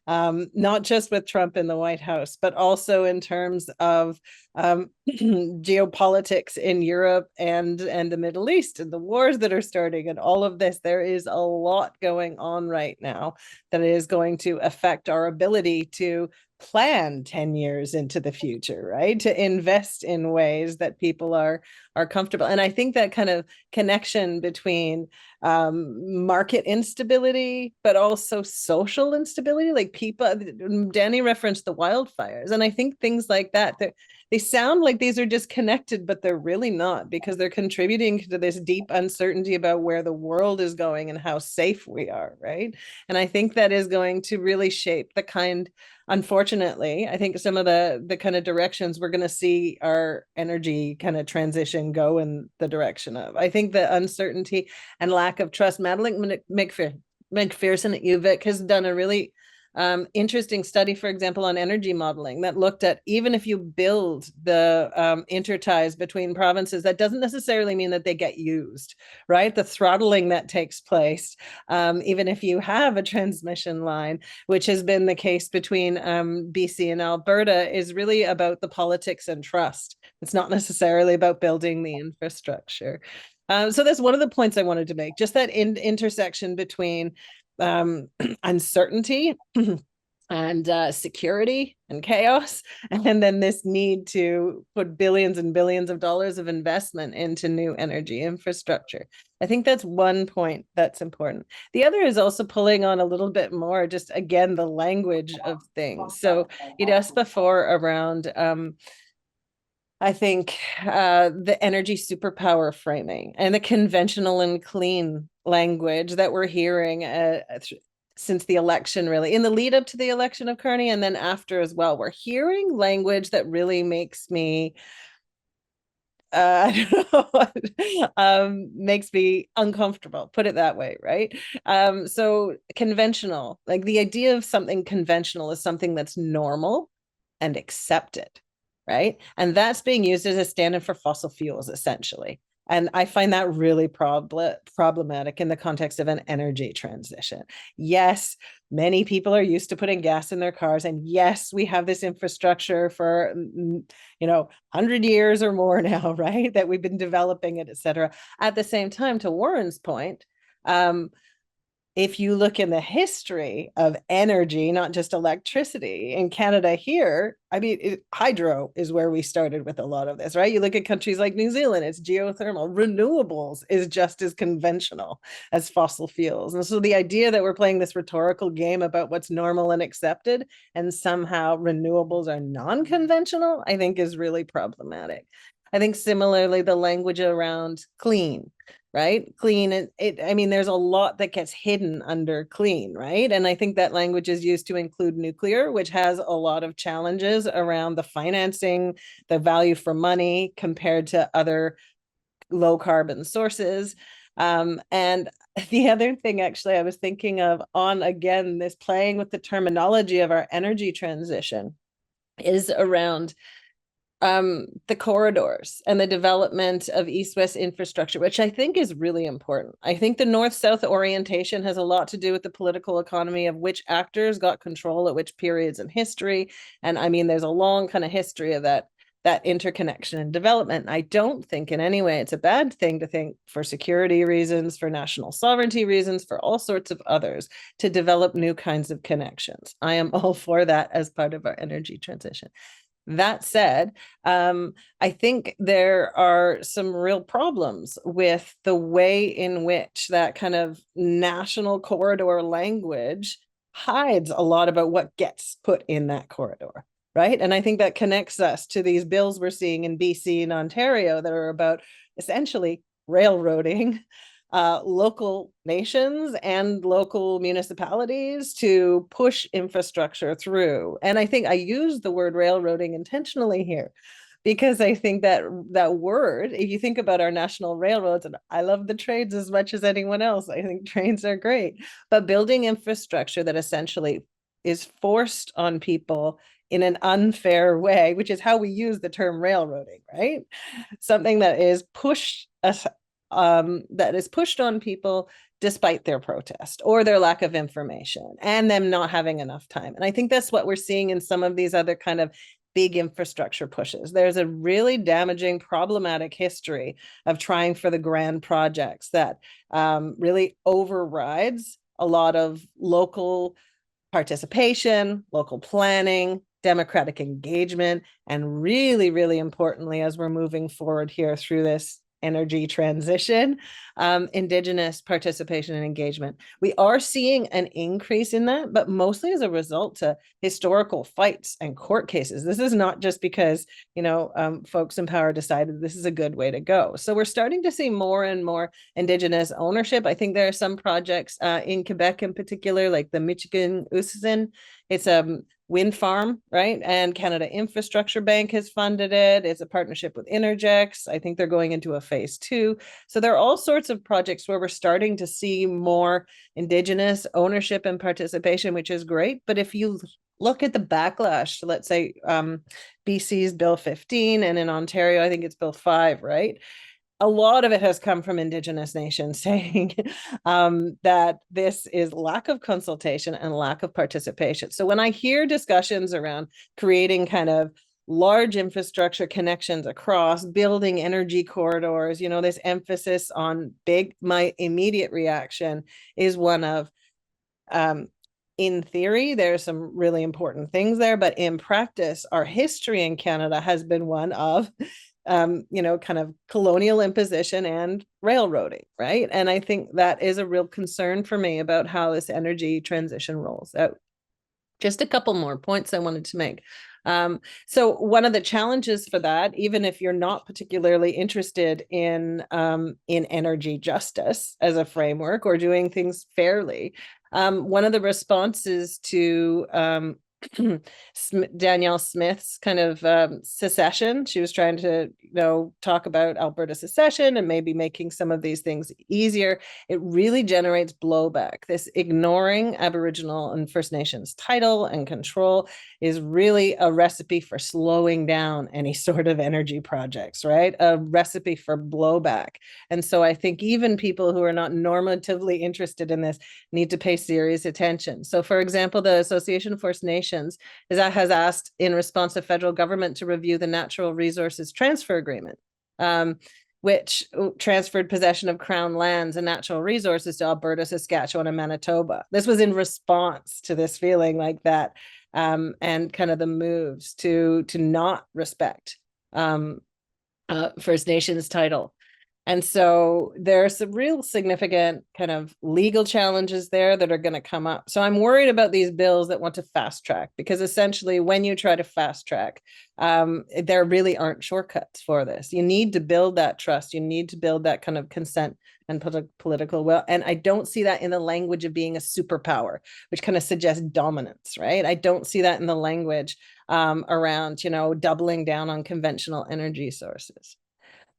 not just with Trump in the White House, but also in terms of geopolitics in Europe and the Middle East and the wars that are starting and all of this. There is a lot going on right now that is going to affect our ability to plan 10 years into the future, right? To invest in ways that people are comfortable. And I think that kind of connection between market instability, but also social instability, like people, Danny referenced the wildfires. And I think things like that, they sound like these are disconnected, but they're really not, because they're contributing to this deep uncertainty about where the world is going and how safe we are, right? And I think that is going to really shape the kind, unfortunately, I think some of the kind of directions we're going to see our energy kind of transition go in the direction of. I think the uncertainty and lack of trust. Madeline McPherson at UVic has done a really interesting study, for example, on energy modeling that looked at, even if you build the interties between provinces, that doesn't necessarily mean that they get used, right? The throttling that takes place, even if you have a transmission line, which has been the case between BC and Alberta, is really about the politics and trust. It's not necessarily about building the infrastructure. So that's one of the points I wanted to make, just that intersection between uncertainty and security and chaos, and then this need to put billions and billions of dollars of investment into new energy infrastructure. I think that's one point that's important. The other is also pulling on a little bit more, just again, the language of things. So you'd asked before around I think the energy superpower framing and the conventional and clean language that we're hearing since the election, really, in the lead up to the election of Carney, and then after as well. We're hearing language that really makes me, I don't know, makes me uncomfortable, put it that way, right? So conventional, like the idea of something conventional is something that's normal and accepted, right? And that's being used as a stand-in for fossil fuels, essentially. And I find that really problematic in the context of an energy transition. Yes, many people are used to putting gas in their cars. And yes, we have this infrastructure for, 100 years or more now, right? That we've been developing it, et cetera. At the same time, to Warren's point, if you look in the history of energy, not just electricity, in Canada here, I mean, hydro is where we started with a lot of this, right? You look at countries like New Zealand, it's geothermal. Renewables is just as conventional as fossil fuels. And so the idea that we're playing this rhetorical game about what's normal and accepted and somehow renewables are non-conventional, I think is really problematic. I think similarly, the language around clean, right? Clean, I mean, there's a lot that gets hidden under clean, right? And I think that language is used to include nuclear, which has a lot of challenges around the financing, the value for money compared to other low carbon sources. And the other thing, actually, I was thinking of on, again, this playing with the terminology of our energy transition is around the corridors and the development of east-west infrastructure, which I think is really important. I think the north-south orientation has a lot to do with the political economy of which actors got control at which periods in history. And I mean, there's a long kind of history of that interconnection and development. I don't think in any way it's a bad thing to think for security reasons, for national sovereignty reasons, for all sorts of others, to develop new kinds of connections. I am all for that as part of our energy transition. That said, I think there are some real problems with the way in which that kind of national corridor language hides a lot about what gets put in that corridor, right? And I think that connects us to these bills we're seeing in BC and Ontario that are about essentially railroading local nations and local municipalities to push infrastructure through. And I think I use the word railroading intentionally here because I think that word, if you think about our national railroads, and I love the trains as much as anyone else, I think trains are great, but building infrastructure that essentially is forced on people in an unfair way, which is how we use the term railroading, right? Something that is pushed us that is pushed on people despite their protest or their lack of information and them not having enough time. And I think that's what we're seeing in some of these other kind of big infrastructure pushes. There's a really damaging, problematic history of trying for the grand projects that really overrides a lot of local participation, local planning, democratic engagement, and really, really importantly, as we're moving forward here through this energy transition, Indigenous participation and engagement. We are seeing an increase in that, but mostly as a result to historical fights and court cases. This is not just because, folks in power decided this is a good way to go. So we're starting to see more and more Indigenous ownership. I think there are some projects in Quebec in particular, like the Michigan Usasin. It's a wind farm, right? And Canada Infrastructure Bank has funded it. It's a partnership with Intergex. I think they're going into a phase 2. So there are all sorts of projects where we're starting to see more Indigenous ownership and participation, which is great. But if you look at the backlash to, let's say, BC's Bill 15, and in Ontario, I think it's Bill 5, right? A lot of it has come from Indigenous nations saying that this is lack of consultation and lack of participation. So when I hear discussions around creating kind of large infrastructure connections across, building energy corridors, this emphasis on big, my immediate reaction is one of, in theory, there's some really important things there, but in practice, our history in Canada has been one of kind of colonial imposition and railroading, right? And I think that is a real concern for me about how this energy transition rolls out. Just a couple more points I wanted to make. So one of the challenges for that, even if you're not particularly interested in energy justice as a framework or doing things fairly, one of the responses to Danielle Smith's kind of secession. She was trying to, talk about Alberta secession and maybe making some of these things easier. It really generates blowback. This ignoring Aboriginal and First Nations title and control is really a recipe for slowing down any sort of energy projects, right? A recipe for blowback. And so I think even people who are not normatively interested in this need to pay serious attention. So for example, the Association of First Nations has asked in response to federal government to review the Natural Resources Transfer Agreement. which transferred possession of Crown lands and natural resources to Alberta, Saskatchewan, and Manitoba. This was in response to this feeling like that, and kind of the moves to not respect First Nations title. And so there's some real significant kind of legal challenges there that are going to come up. So I'm worried about these bills that want to fast track, because essentially when you try to fast track, there really aren't shortcuts for this. You need to build that trust. You need to build that kind of consent and political will. And I don't see that in the language of being a superpower, which kind of suggests dominance, right? I don't see that in the language around, doubling down on conventional energy sources.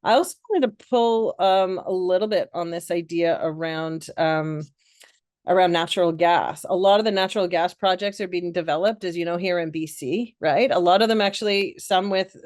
I also wanted to pull a little bit on this idea around natural gas. A lot of the natural gas projects are being developed, as you know, here in BC, right? A lot of them actually, some with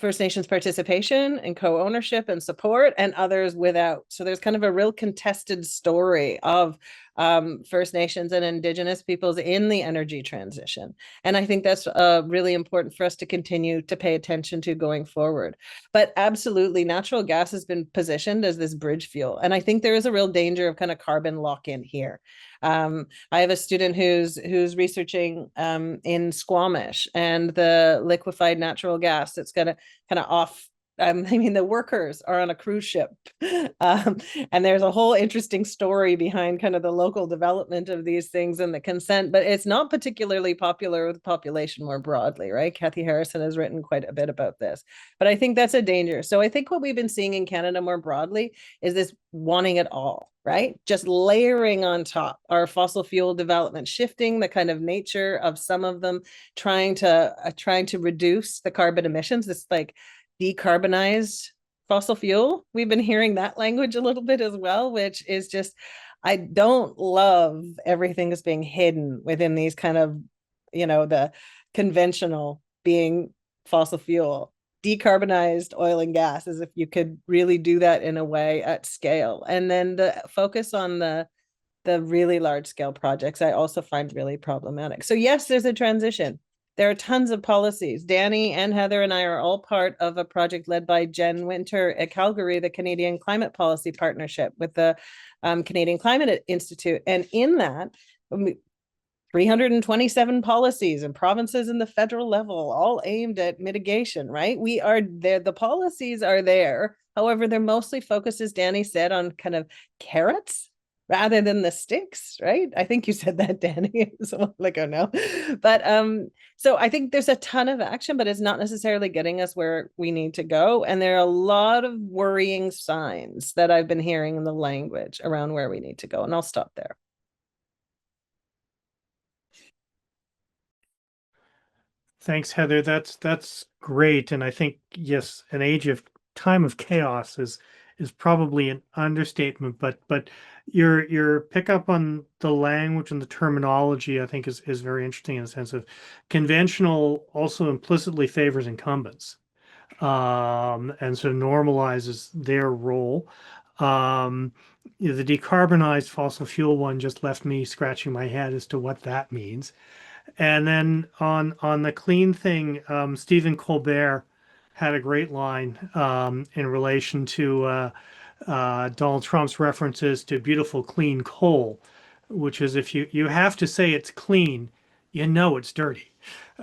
First Nations participation and co-ownership and support, and others without. So there's kind of a real contested story of First Nations and Indigenous peoples in the energy transition. And I think that's really important for us to continue to pay attention to going forward. But absolutely, natural gas has been positioned as this bridge fuel. And I think there is a real danger of kind of carbon lock-in here. I have a student who's researching in Squamish and the liquefied natural gas that's going to kind of off. The workers are on a cruise ship, and there's a whole interesting story behind kind of the local development of these things and the consent, but it's not particularly popular with the population more broadly, right? Kathy Harrison has written quite a bit about this, but I think that's a danger. So I think what we've been seeing in Canada more broadly is this wanting it all, right? Just layering on top our fossil fuel development, shifting the kind of nature of some of them, trying to reduce the carbon emissions. This like decarbonized fossil fuel. We've been hearing that language a little bit as well, which is just, I don't love everything that's being hidden within these kind of, the conventional being fossil fuel. Decarbonized oil and gas, as if you could really do that in a way at scale. And then the focus on the really large scale projects, I also find really problematic. So yes, there's a transition. There are tons of policies. Danny and Heather and I are all part of a project led by Jen Winter at Calgary, the Canadian Climate Policy Partnership with the Canadian Climate Institute. And in that, 327 policies in provinces and the federal level, all aimed at mitigation, right? We are there. The policies are there. However, they're mostly focused, as Danny said, on kind of carrots rather than the sticks, right? I think you said that, Danny, so I'm like, oh no. But so I think there's a ton of action, but it's not necessarily getting us where we need to go. And there are a lot of worrying signs that I've been hearing in the language around where we need to go. And I'll stop there. Thanks, Heather. That's great. And I think, yes, time of chaos is probably an understatement, but your pickup on the language and the terminology, I think, is very interesting in the sense of conventional also implicitly favors incumbents, and so normalizes their role. The decarbonized fossil fuel one just left me scratching my head as to what that means. And then on the clean thing, Stephen Colbert had a great line in relation to Donald Trump's references to beautiful clean coal, which is if you have to say it's clean, it's dirty.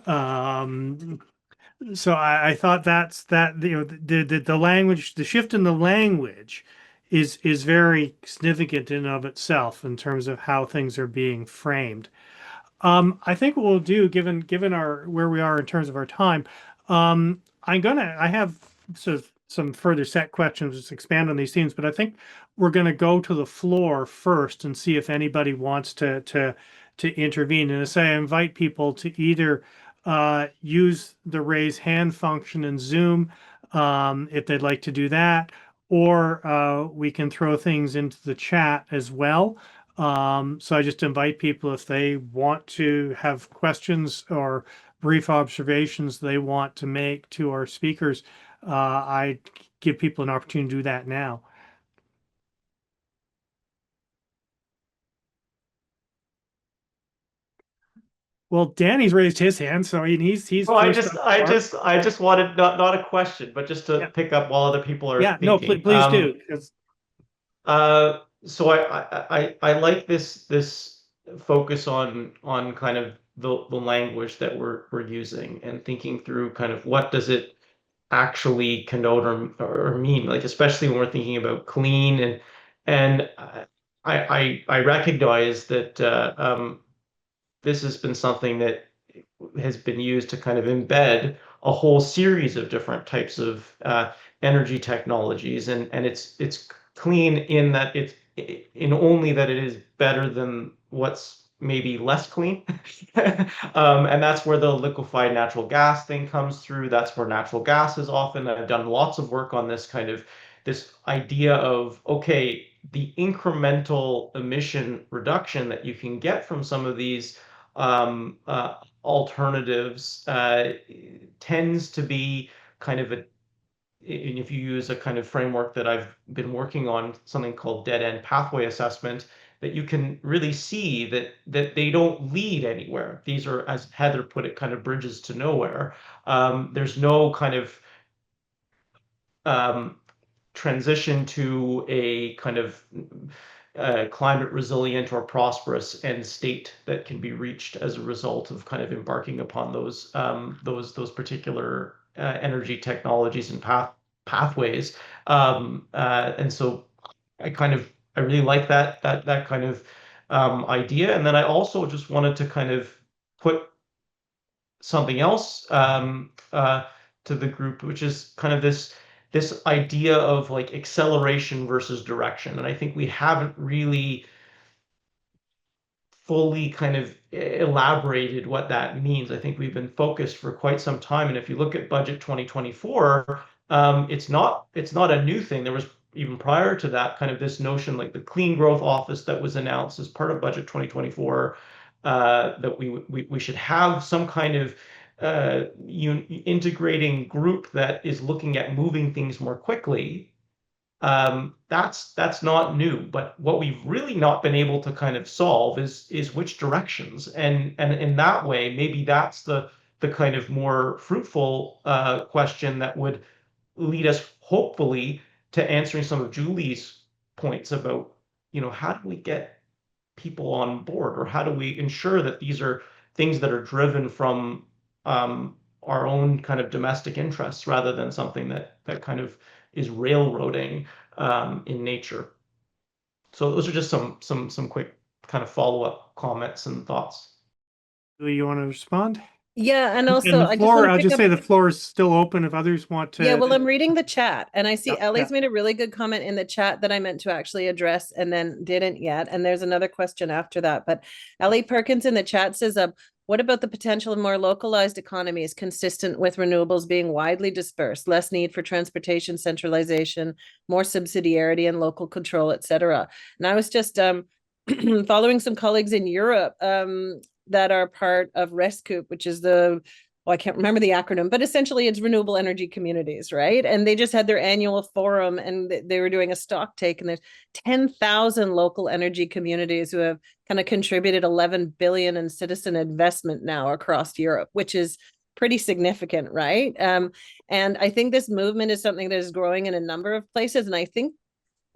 So I thought the language, the shift in the language is very significant in and of itself in terms of how things are being framed. I think what we'll do, given our where we are in terms of our time, I have some further set questions to expand on these themes, but I think we're gonna go to the floor first and see if anybody wants to intervene. And as I invite people to either use the raise hand function in Zoom if they'd like to do that, or we can throw things into the chat as well. So I just invite people, if they want to have questions or brief observations they want to make to our speakers, I give people an opportunity to do that now. Well, Danny's raised his hand, so he's Well, first up the bar. I just wanted not a question, but just to Yeah. pick up while other people are Yeah, no, thinking. please do. 'Cause So I like this focus on kind of the language that we're using and thinking through kind of what does it actually connote or mean, like especially when we're thinking about clean and I recognize that this has been something that has been used to kind of embed a whole series of different types of energy technologies, and it's clean in that it's in only that it is better than what's maybe less clean. And that's where the liquefied natural gas thing comes through. That's where natural gas is often. I've done lots of work on this kind of this idea of, okay, the incremental emission reduction that you can get from some of these alternatives tends to be kind of and if you use a kind of framework that I've been working on, something called dead end pathway assessment, that you can really see that they don't lead anywhere. These are, as Heather put it, kind of bridges to nowhere. There's no kind of um, transition to a kind of climate resilient or prosperous end state that can be reached as a result of kind of embarking upon those particular energy technologies and pathways. And so I really like that kind of idea. And then I also just wanted to kind of put something else to the group, which is kind of this idea of like acceleration versus direction. And I think we haven't really fully kind of elaborated what that means. I think we've been focused for quite some time. And if you look at budget 2024, it's not a new thing. There was even prior to that kind of this notion like the Clean Growth Office that was announced as part of budget 2024, that we should have some kind of integrating group that is looking at moving things more quickly. That's not new, but what we've really not been able to kind of solve is which directions, and in that way, maybe that's the kind of more fruitful question that would lead us hopefully to answering some of Julie's points about, how do we get people on board, or how do we ensure that these are things that are driven from our own kind of domestic interests rather than something that kind of is railroading in nature. So those are just some quick kind of follow-up comments and thoughts. do you want to respond? Yeah, and And also the I just floor, want to I'll pick just up. say the floor is still open if others want to. Yeah, well, I'm reading the chat and I see Yeah, Ellie's yeah. made a really good comment in the chat that I meant to actually address and then didn't yet. And there's another question after that. But Ellie Perkins in the chat says, what about the potential of more localized economies consistent with renewables being widely dispersed, less need for transportation centralization, more subsidiarity and local control, etc. And I was just following some colleagues in Europe that are part of RESCOOP, which is I can't remember the acronym, but essentially it's renewable energy communities, right? And they just had their annual forum and they were doing a stock take, and there's 10,000 local energy communities who have kind of contributed 11 billion in citizen investment now across Europe, which is pretty significant, right? And I think this movement is something that is growing in a number of places. And I think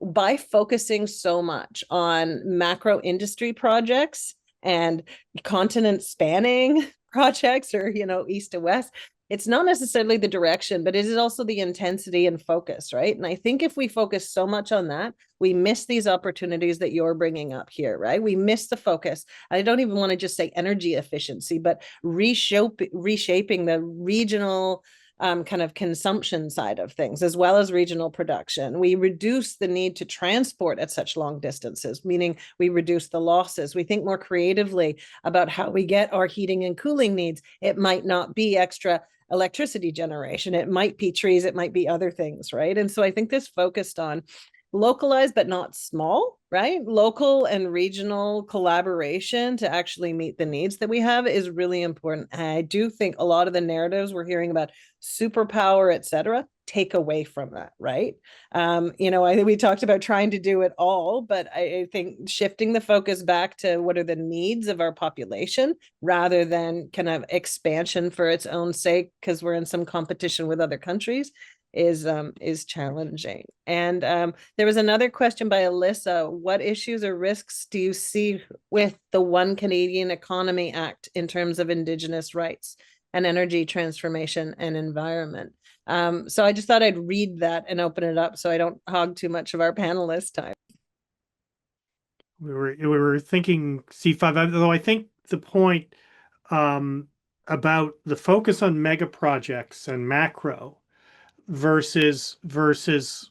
by focusing so much on macro industry projects and continent spanning projects, or east to west, it's not necessarily the direction, but it is also the intensity and focus, right? And I think if we focus so much on that, we miss these opportunities that you're bringing up here, right? We miss the focus. I don't even want to just say energy efficiency, but reshaping the regional kind of consumption side of things, as well as regional production. We reduce the need to transport at such long distances, meaning we reduce the losses. We think more creatively about how we get our heating and cooling needs. It might not be extra electricity generation. It might be trees. It might be other things, right? And so I think this focused on localized but not small, right? Local and regional collaboration to actually meet the needs that we have is really important. And I do think a lot of the narratives we're hearing about superpower, et cetera, take away from that, right? You know, I think we talked about trying to do it all, but I think shifting the focus back to what are the needs of our population rather than kind of expansion for its own sake because we're in some competition with other countries is challenging. And there was another question by Alyssa. What issues or risks do you see with the One Canadian Economy Act in terms of Indigenous rights and energy transformation and environment? So I just thought I'd read that and open it up so I don't hog too much of our panelists' time. We were thinking C5, though I think the point about the focus on mega projects and macro versus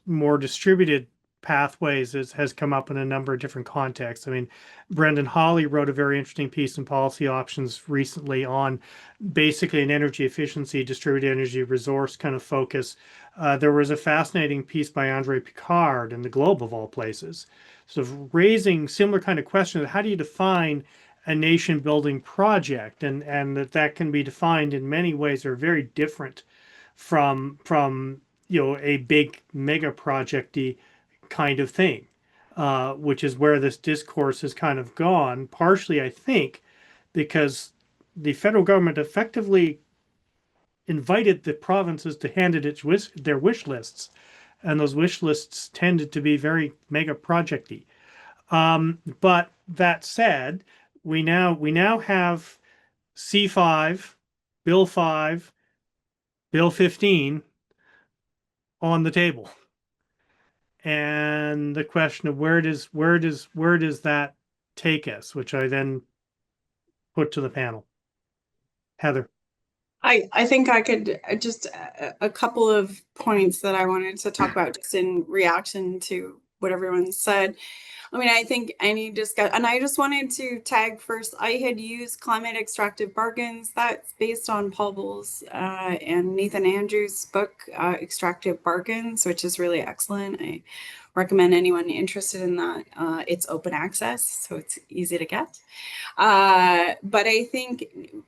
more distributed pathways has come up in a number of different contexts. I mean, Brendan Hawley wrote a very interesting piece in Policy Options recently on basically an energy efficiency, distributed energy resource kind of focus. There was a fascinating piece by Andre Picard in the Globe of all places, sort of raising similar kind of questions. How do you define a nation building project? And that can be defined in many ways that are very different from you know, a big mega projecty kind of thing, which is where this discourse has kind of gone, partially, I think, because the federal government effectively invited the provinces to hand it their wish lists, and those wish lists tended to be very mega projecty. But that said, we now have C5, Bill 5, Bill 15 on the table. And the question of where does that take us, which I then put to the panel. Heather. I think I could just a couple of points that I wanted to talk about just in reaction to what everyone said. I mean, I think any discussion, and I just wanted to tag first, I had used Climate Extractive Bargains. That's based on Paul Bowles and Nathan Andrews' book, Extractive Bargains, which is really excellent. I recommend anyone interested in that. It's open access, so it's easy to get. But I think,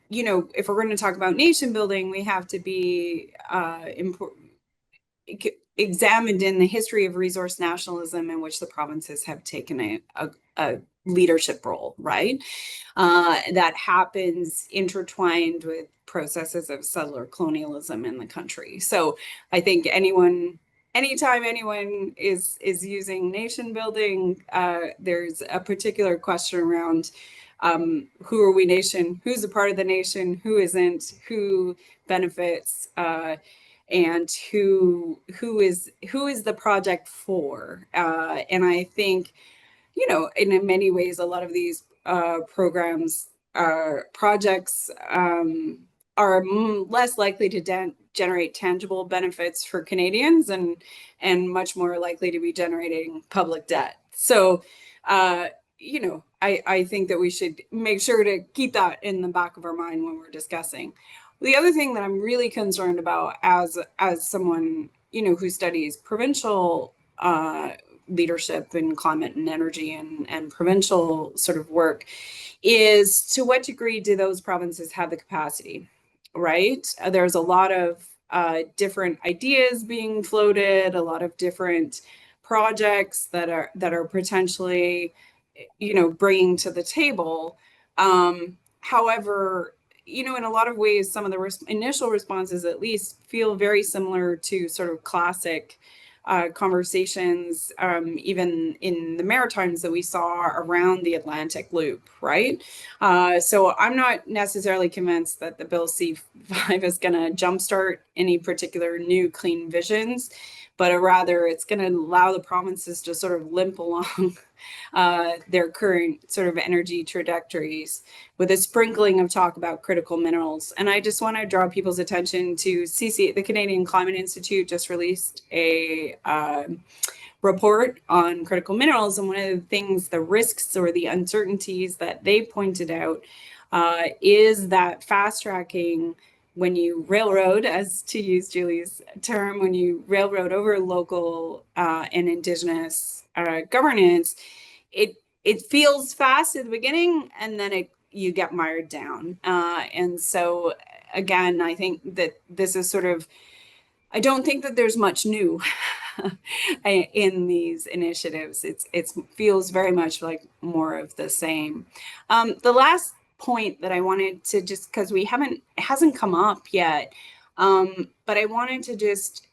you know, if we're going to talk about nation building, we have to be examined in the history of resource nationalism in which the provinces have taken a leadership role, right? That happens intertwined with processes of settler colonialism in the country. So I think anytime anyone is using nation building, there's a particular question around who are we nation, who's a part of the nation, who isn't, who benefits, and who is the project for. And I think, you know, in many ways, a lot of these programs, projects are less likely to generate tangible benefits for Canadians and much more likely to be generating public debt. So, you know, I think that we should make sure to keep that in the back of our mind when we're discussing. The other thing that I'm really concerned about as someone, you know, who studies provincial leadership in climate and energy and provincial sort of work is to what degree do those provinces have the capacity, right? There's a lot of different ideas being floated, a lot of different projects that are potentially, you know, bringing to the table. However, you know, in a lot of ways, some of the initial responses at least feel very similar to sort of classic conversations, even in the Maritimes that we saw around the Atlantic Loop, right? So I'm not necessarily convinced that the Bill C5 is going to jumpstart any particular new clean visions, but rather it's going to allow the provinces to sort of limp along their current sort of energy trajectories with a sprinkling of talk about critical minerals. And I just want to draw people's attention to the Canadian Climate Institute just released a report on critical minerals. And one of the things, the risks or the uncertainties that they pointed out is that fast tracking when you railroad, as to use Julie's term, when you railroad over local and indigenous governance, it feels fast at the beginning, and then you get mired down. And so again, I think that this is sort of, I don't think that there's much new in these initiatives. It feels very much like more of the same. The last point that I wanted to, just because it hasn't come up yet, but I wanted to just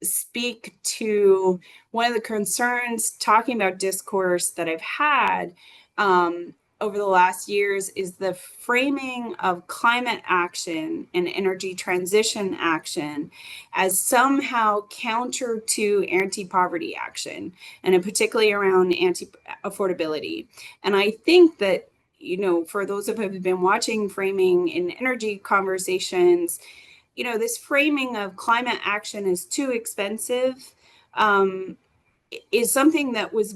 speak to one of the concerns talking about discourse that I've had over the last years is the framing of climate action and energy transition action as somehow counter to anti-poverty action, and particularly around anti-affordability. And I think that, for those of you who've been watching framing in energy conversations, this framing of climate action is too expensive is something that was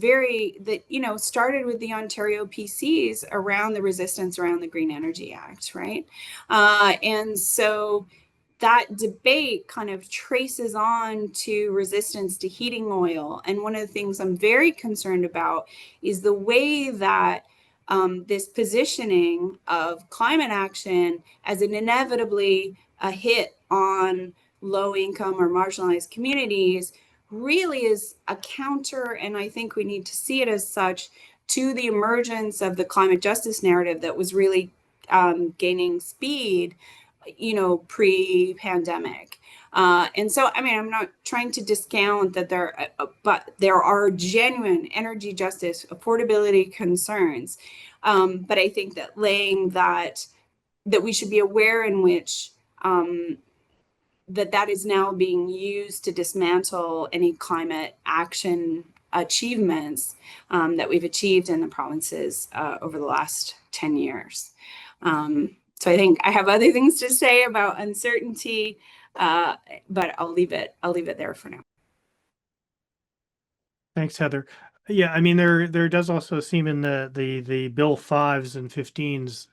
started with the Ontario PCs around the resistance around the Green Energy Act, right? And so that debate kind of traces on to resistance to heating oil. And one of the things I'm very concerned about is the way that this positioning of climate action as an inevitably a hit on low income or marginalized communities really is a counter, and I think we need to see it as such, to the emergence of the climate justice narrative that was really gaining speed, pre-pandemic. And so, I'm not trying to discount that but there are genuine energy justice, affordability concerns. But I think that laying that we should be aware in which that is now being used to dismantle any climate action achievements that we've achieved in the provinces over the last 10 years. So I think I have other things to say about uncertainty, but I'll leave it there for now. Thanks, Heather. Yeah, there does also seem in the Bill 5s and 15s,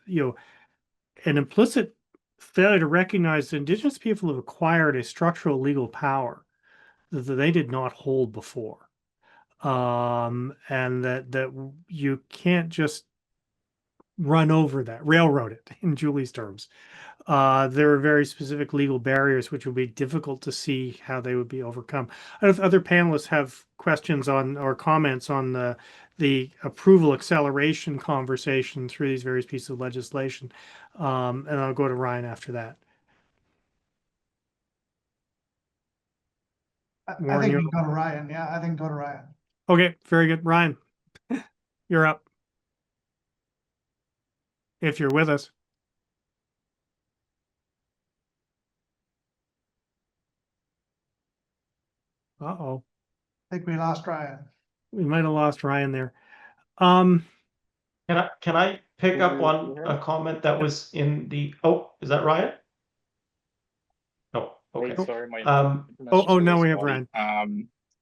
an implicit failure to recognize that Indigenous people have acquired a structural legal power that they did not hold before, and that you can't just run over that, railroad it, in Julie's terms. There are very specific legal barriers which will be difficult to see how they would be overcome. I don't know if other panelists have questions on or comments on the approval acceleration conversation through these various pieces of legislation. And I'll go to Ryan after that. I think you go to Ryan. Yeah, I think go to Ryan. Okay, very good. Ryan, you're up. If you're with us. Uh-oh. I think we lost Ryan. We might have lost Ryan there. Can I pick up on a comment that was in the, is that Ryan? No, okay. Wait, sorry, my no, we have Ryan. I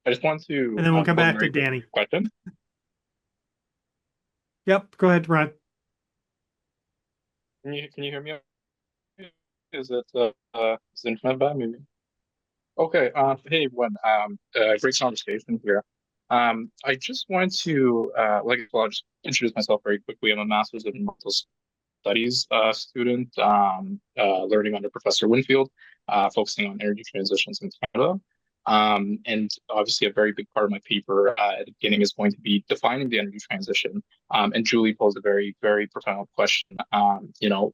just want to and then we'll come back to Danny. Question. Yep, go ahead, Ryan. Can you hear me? Is the internet bad? Maybe. Okay. Hey, everyone. Great conversation here. I just wanted to I'll just introduce myself very quickly. I'm a master's in environmental studies student, learning under Professor Winfield, focusing on energy transitions in Canada. And obviously a very big part of my paper at the beginning is going to be defining the energy transition. And Julie posed a very, very profound question,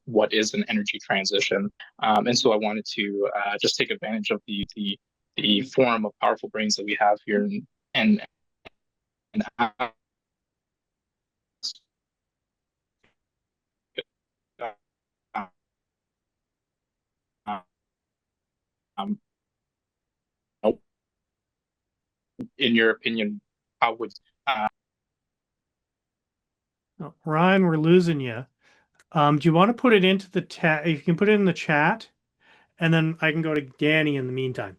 what is an energy transition? And so I wanted to just take advantage of the forum of powerful brains that we have here and ask in your opinion, how would Ryan, we're losing you. Do you want to put it into the chat? You can put it in the chat, and then I can go to Danny in the meantime.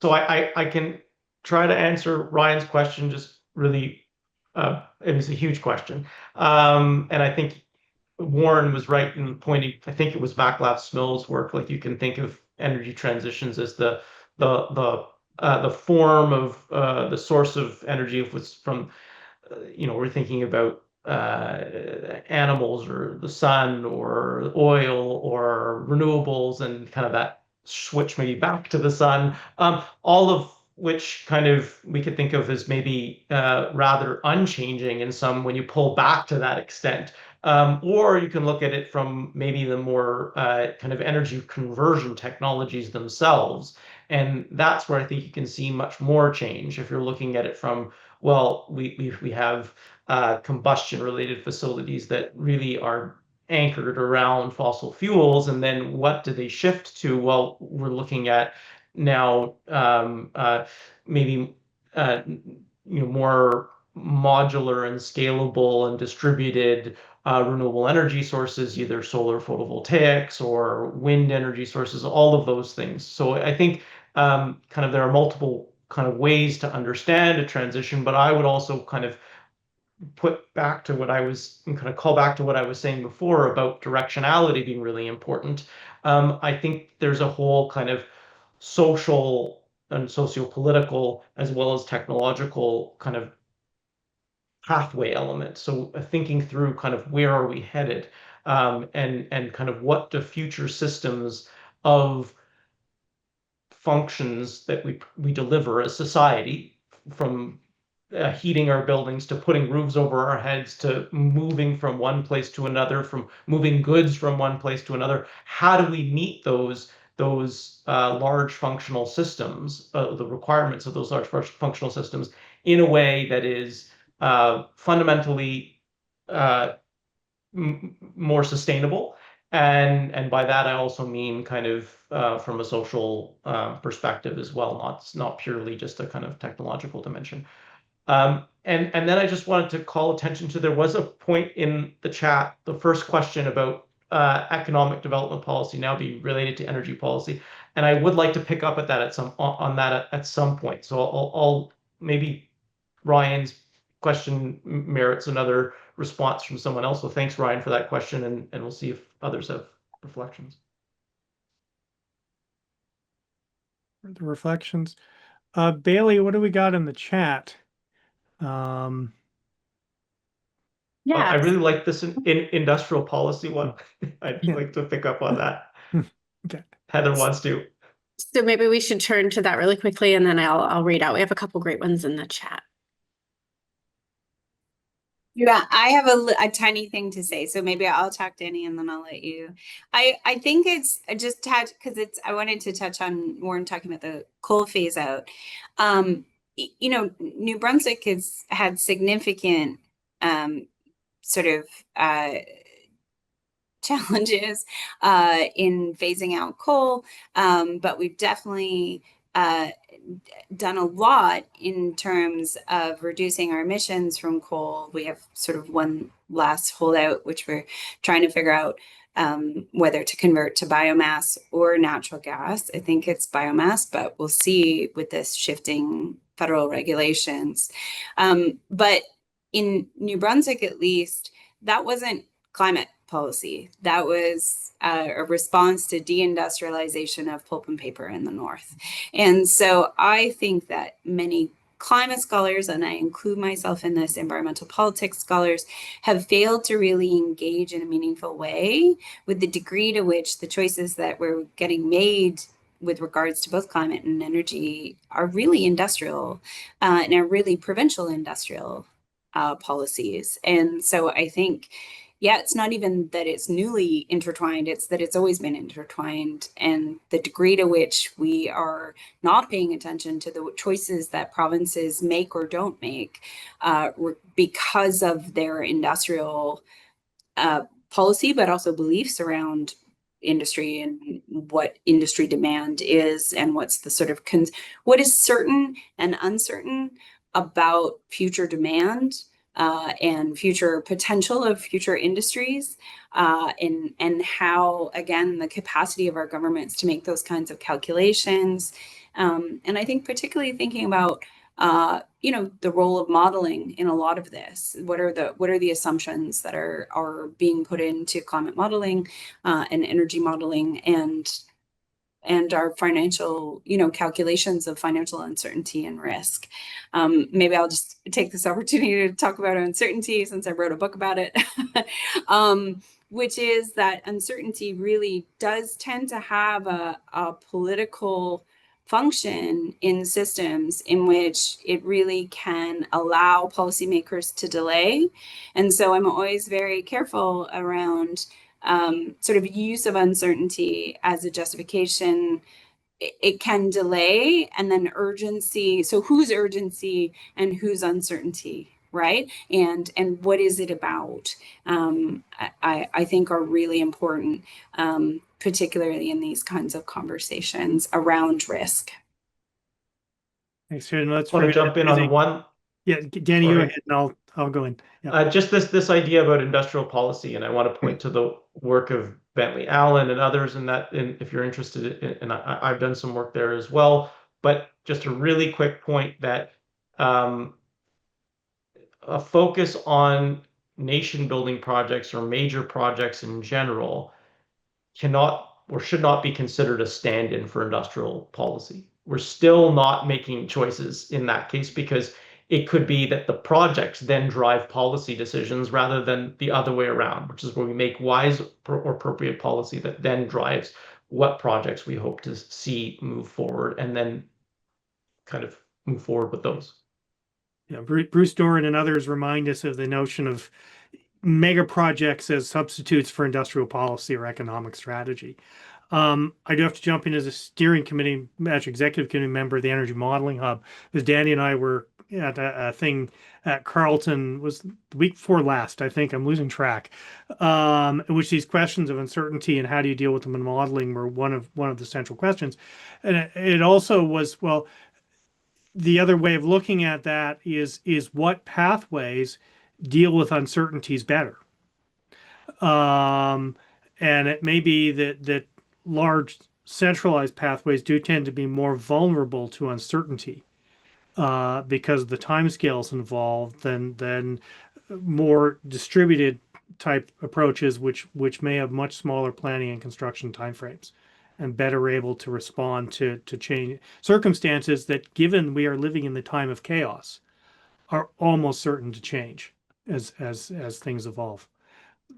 So I can try to answer Ryan's question just really, it was a huge question. And I think Warren was right in pointing, I think it was Vaclav Smil's work, like you can think of energy transitions as the form of the source of energy was from, we're thinking about animals or the sun or oil or renewables, and kind of that switch maybe back to the sun, all of which kind of we could think of as maybe rather unchanging in some when you pull back to that extent. Or you can look at it from maybe the more kind of energy conversion technologies themselves. And that's where I think you can see much more change if you're looking at it from, well, we have combustion related facilities that really are anchored around fossil fuels. And then what do they shift to? Well, we're looking at now maybe more modular and scalable and distributed renewable energy sources, either solar photovoltaics or wind energy sources, all of those things. So I think kind of there are multiple kind of ways to understand a transition, but I would also kind of put back to what I was kind of call back to what I was saying before about directionality being really important. I think there's a whole kind of social and socio-political as well as technological kind of pathway element. So thinking through kind of where are we headed, and kind of what do future systems of functions that we deliver as society, from heating our buildings to putting roofs over our heads to moving from one place to another, from moving goods from one place to another. How do we meet those large functional systems, the requirements of those large functional systems, in a way that is fundamentally more sustainable? And by that I also mean kind of from a social perspective as well, not purely just a kind of technological dimension. And then I just wanted to call attention to, there was a point in the chat, the first question about economic development policy now being related to energy policy, and I would like to pick up at that at some point. So I'll maybe Ryan's question merits another response from someone else. So thanks, Ryan, for that question, and we'll see if others have reflections. The reflections. Bailey, what do we got in the chat? I really like this in industrial policy one. I'd like to pick up on that. Okay. Heather wants to. So maybe we should turn to that really quickly, and then I'll read out. We have a couple great ones in the chat. Yeah, I have a tiny thing to say, so maybe I'll talk to Annie and then I'll let you. I think it's just because I wanted to touch on Warren talking about the coal phase out. New Brunswick has had significant sort of challenges in phasing out coal, but we've definitely done a lot in terms of reducing our emissions from coal. We have sort of one last holdout, which we're trying to figure out whether to convert to biomass or natural gas. I think it's biomass, but we'll see with this shifting federal regulations. But in New Brunswick, at least, that wasn't climate policy. That was a response to deindustrialization of pulp and paper in the north. And so I think that many climate scholars, and I include myself in this, environmental politics scholars, have failed to really engage in a meaningful way with the degree to which the choices that were getting made with regards to both climate and energy are really industrial and are really provincial industrial policies. And so I think, yeah, it's not even that it's newly intertwined, it's that it's always been intertwined. And the degree to which we are not paying attention to the choices that provinces make or don't make because of their industrial policy, but also beliefs around industry and what industry demand is, and what's the sort of what is certain and uncertain about future demand and future potential of future industries, and how, again, the capacity of our governments to make those kinds of calculations. And I think particularly thinking about the role of modeling in a lot of this. What are the assumptions that are being put into climate modeling and energy modeling, and our financial, calculations of financial uncertainty and risk. Maybe I'll just take this opportunity to talk about uncertainty since I wrote a book about it, which is that uncertainty really does tend to have a political function in systems in which it really can allow policymakers to delay. And so I'm always very careful around sort of use of uncertainty as a justification. It can delay, and then urgency. So whose urgency and whose uncertainty, right? And what is it about? I think are really important, particularly in these kinds of conversations around risk. Thanks, Sharon. Let's I want to jump in on one. Yeah, Danny, you go ahead, and I'll go in. Yeah. Just this idea about industrial policy, and I want to point to the work of Bentley Allen and others in that, if you're interested in, and I've done some work there as well. But just a really quick point that a focus on nation building projects or major projects in general cannot or should not be considered a stand-in for industrial policy. We're still not making choices in that case, because it could be that the projects then drive policy decisions rather than the other way around, which is where we make wise or appropriate policy that then drives what projects we hope to see move forward, and then kind of move forward with those. Yeah, Bruce Doran and others remind us of the notion of mega projects as substitutes for industrial policy or economic strategy. I do have to jump in as a steering committee, executive committee member of the Energy Modeling Hub, because Danny and I were at a thing at Carleton, was the week before last, I think. I'm losing track. In which these questions of uncertainty and how do you deal with them in modeling were one of the central questions. And it also was, well, the other way of looking at that is what pathways deal with uncertainties better. And it may be that large centralized pathways do tend to be more vulnerable to uncertainty because of the timescales involved than more distributed type approaches, which may have much smaller planning and construction timeframes, and better able to respond to change circumstances that, given we are living in the time of chaos, are almost certain to change as things evolve.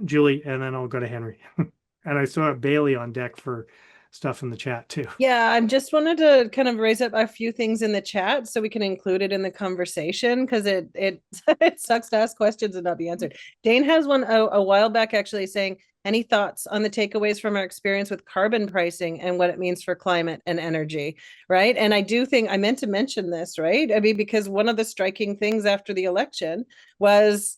Julie, and then I'll go to Henry. And I saw Bailey on deck for stuff in the chat too. Yeah, I just wanted to kind of raise up a few things in the chat so we can include it in the conversation, because it it sucks to ask questions and not be answered. Dane has one a while back actually saying, any thoughts on the takeaways from our experience with carbon pricing and what it means for climate and energy, right? And I do think I meant to mention this, right? I mean, because one of the striking things after the election was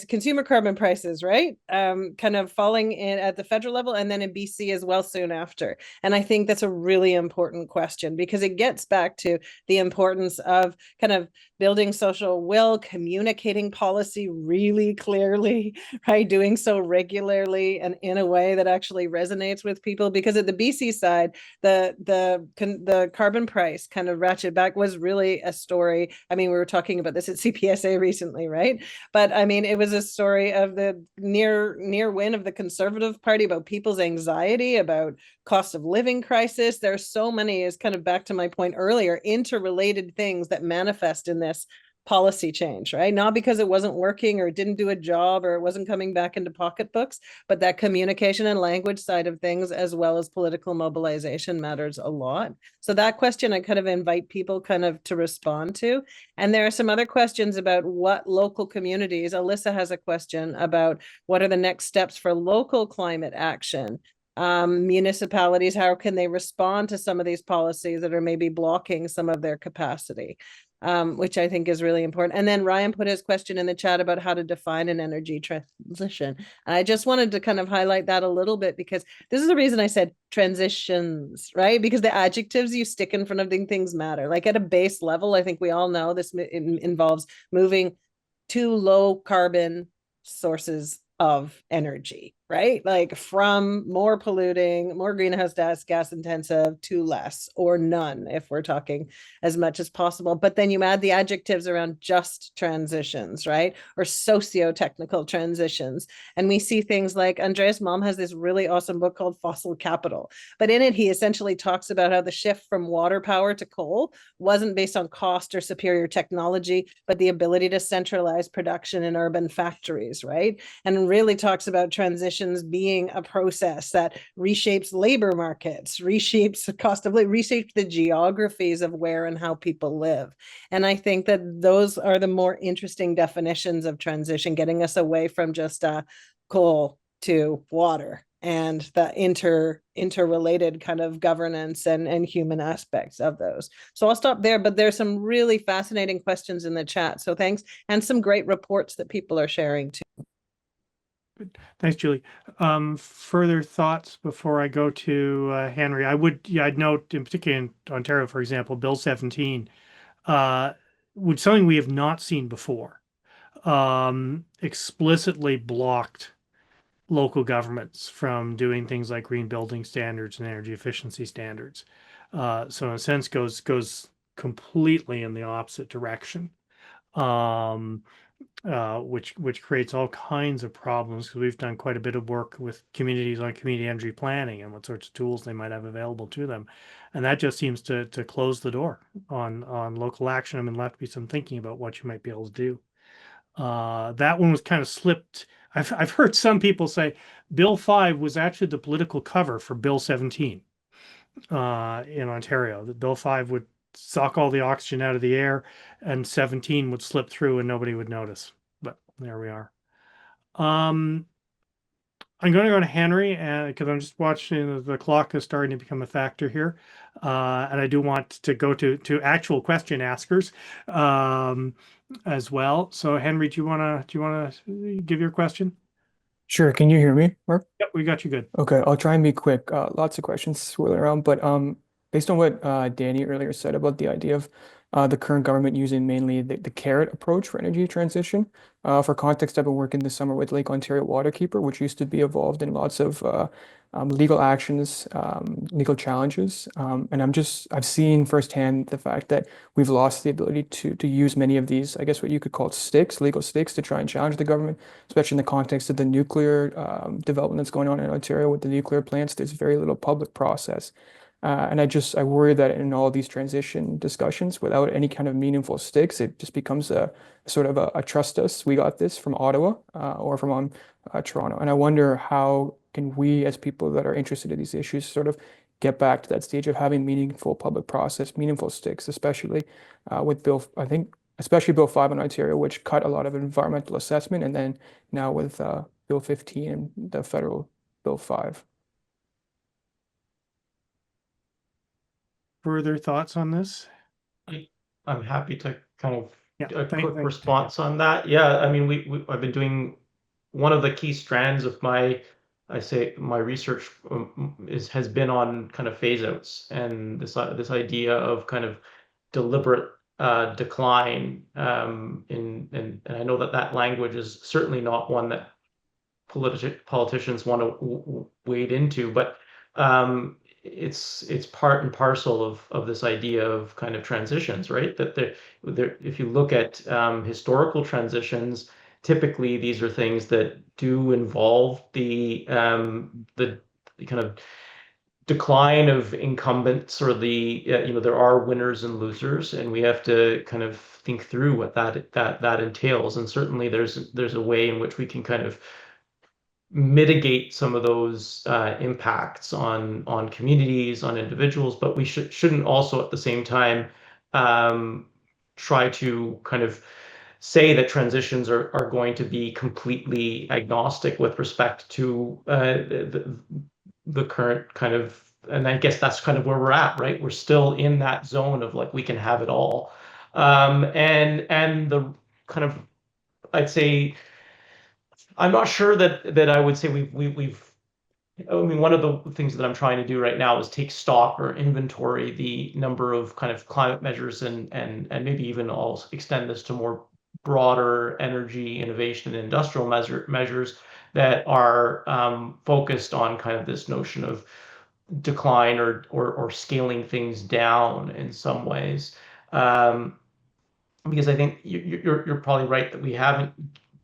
consumer carbon prices, right? Kind of falling in at the federal level, and then in BC as well soon after. And I think that's a really important question, because it gets back to the importance of kind of building social will, communicating policy really clearly, right? Doing so regularly and in a way that actually resonates with people. Because at the BC side, the carbon price kind of ratchet back was really a story. I mean, we were talking about this at CPSA recently, right? But I mean, it was a story of the near win of the Conservative Party, about people's anxiety, about cost of living crisis. There's so many, is kind of back to my point earlier, interrelated things that manifest in this policy change, right? Not because it wasn't working or it didn't do a job or it wasn't coming back into pocketbooks, but that communication and language side of things, as well as political mobilization, matters a lot. So that question I kind of invite people kind of to respond to. And there are some other questions about what local communities. Alyssa has a question about what are the next steps for local climate action. Municipalities, how can they respond to some of these policies that are maybe blocking some of their capacity? Which I think is really important. And then Ryan put his question in the chat about how to define an energy transition. And I just wanted to kind of highlight that a little bit, because this is the reason I said transitions, right? Because the adjectives you stick in front of things matter. Like at a base level, I think we all know this involves moving to low carbon sources of energy, right? Like from more polluting, more greenhouse gas intensive to less or none, if we're talking as much as possible. But then you add the adjectives around just transitions, right? Or socio-technical transitions. And we see things like Andreas Malm has this really awesome book called Fossil Capital. But in it, he essentially talks about how the shift from water power to coal wasn't based on cost or superior technology, but the ability to centralize production in urban factories, right? And really talks about transitions being a process that reshapes labor markets, reshapes the cost of labor, reshapes the geographies of where and how people live. And I think that those are the more interesting definitions of transition, getting us away from just coal to water and the interrelated kind of governance and human aspects of those. So I'll stop there, but there's some really fascinating questions in the chat. So thanks, and some great reports that people are sharing too. Thanks, Julie. Further thoughts before I go to Henry? I'd note in particular in Ontario, for example, Bill 17, which is something we have not seen before, explicitly blocked local governments from doing things like green building standards and energy efficiency standards. So in a sense, goes completely in the opposite direction. Which creates all kinds of problems because we've done quite a bit of work with communities on community energy planning and what sorts of tools they might have available to them, and that just seems to close the door on local action. I mean, left to be some thinking about what you might be able to do. That one was kind of slipped. I've heard some people say Bill 5 was actually the political cover for Bill 17 in Ontario. That Bill 5 would suck all the oxygen out of the air and 17 would slip through and nobody would notice. But there we are. I'm going to go to Henry because I'm just watching the clock is starting to become a factor here. And I do want to go to actual question askers as well. So Henry, do you want to give your question? Sure. Can you hear me, Mark? Yep, we got you good. Okay, I'll try and be quick. Lots of questions swirling around, but based on what Danny earlier said about the idea of the current government using mainly the carrot approach for energy transition. For context, I've been working this summer with Lake Ontario Waterkeeper, which used to be involved in lots of legal actions, legal challenges, and I've seen firsthand the fact that we've lost the ability to use many of these, I guess what you could call sticks, legal sticks, to try and challenge the government, especially in the context of the nuclear development that's going on in Ontario with the nuclear plants. There's very little public process. And I worry that in all these transition discussions, without any kind of meaningful sticks, it just becomes a sort of a trust us, we got this from Ottawa or from Toronto. And I wonder how can we, as people that are interested in these issues, sort of get back to that stage of having meaningful public process, meaningful sticks, especially with especially Bill 5 in Ontario, which cut a lot of environmental assessment, and then now with Bill 15 and the federal Bill 5. Further thoughts on this? I'm happy to kind of a quick thanks. response on that. Yeah, I mean, I've been doing one of the key strands of my research has been on kind of phase outs and this idea of kind of deliberate decline. And I know that language is certainly not one that politicians want to wade into, but it's part and parcel of this idea of kind of transitions, right? That if you look at historical transitions, typically these are things that do involve the kind of decline of incumbents, or there are winners and losers, and we have to kind of think through what that entails. And certainly there's a way in which we can kind of mitigate some of those impacts on communities, on individuals, but we shouldn't also at the same time try to kind of say that transitions are going to be completely agnostic with respect to the current kind of, and I guess that's kind of where we're at, right? We're still in that zone of like we can have it all, and the kind of, I'd say, I'm not sure that I would say we've. I mean, one of the things that I'm trying to do right now is take stock or inventory the number of kind of climate measures and maybe even I'll extend this to more broader energy innovation and industrial measures that are focused on kind of this notion of decline or scaling things down in some ways. Because I think you're probably right that we haven't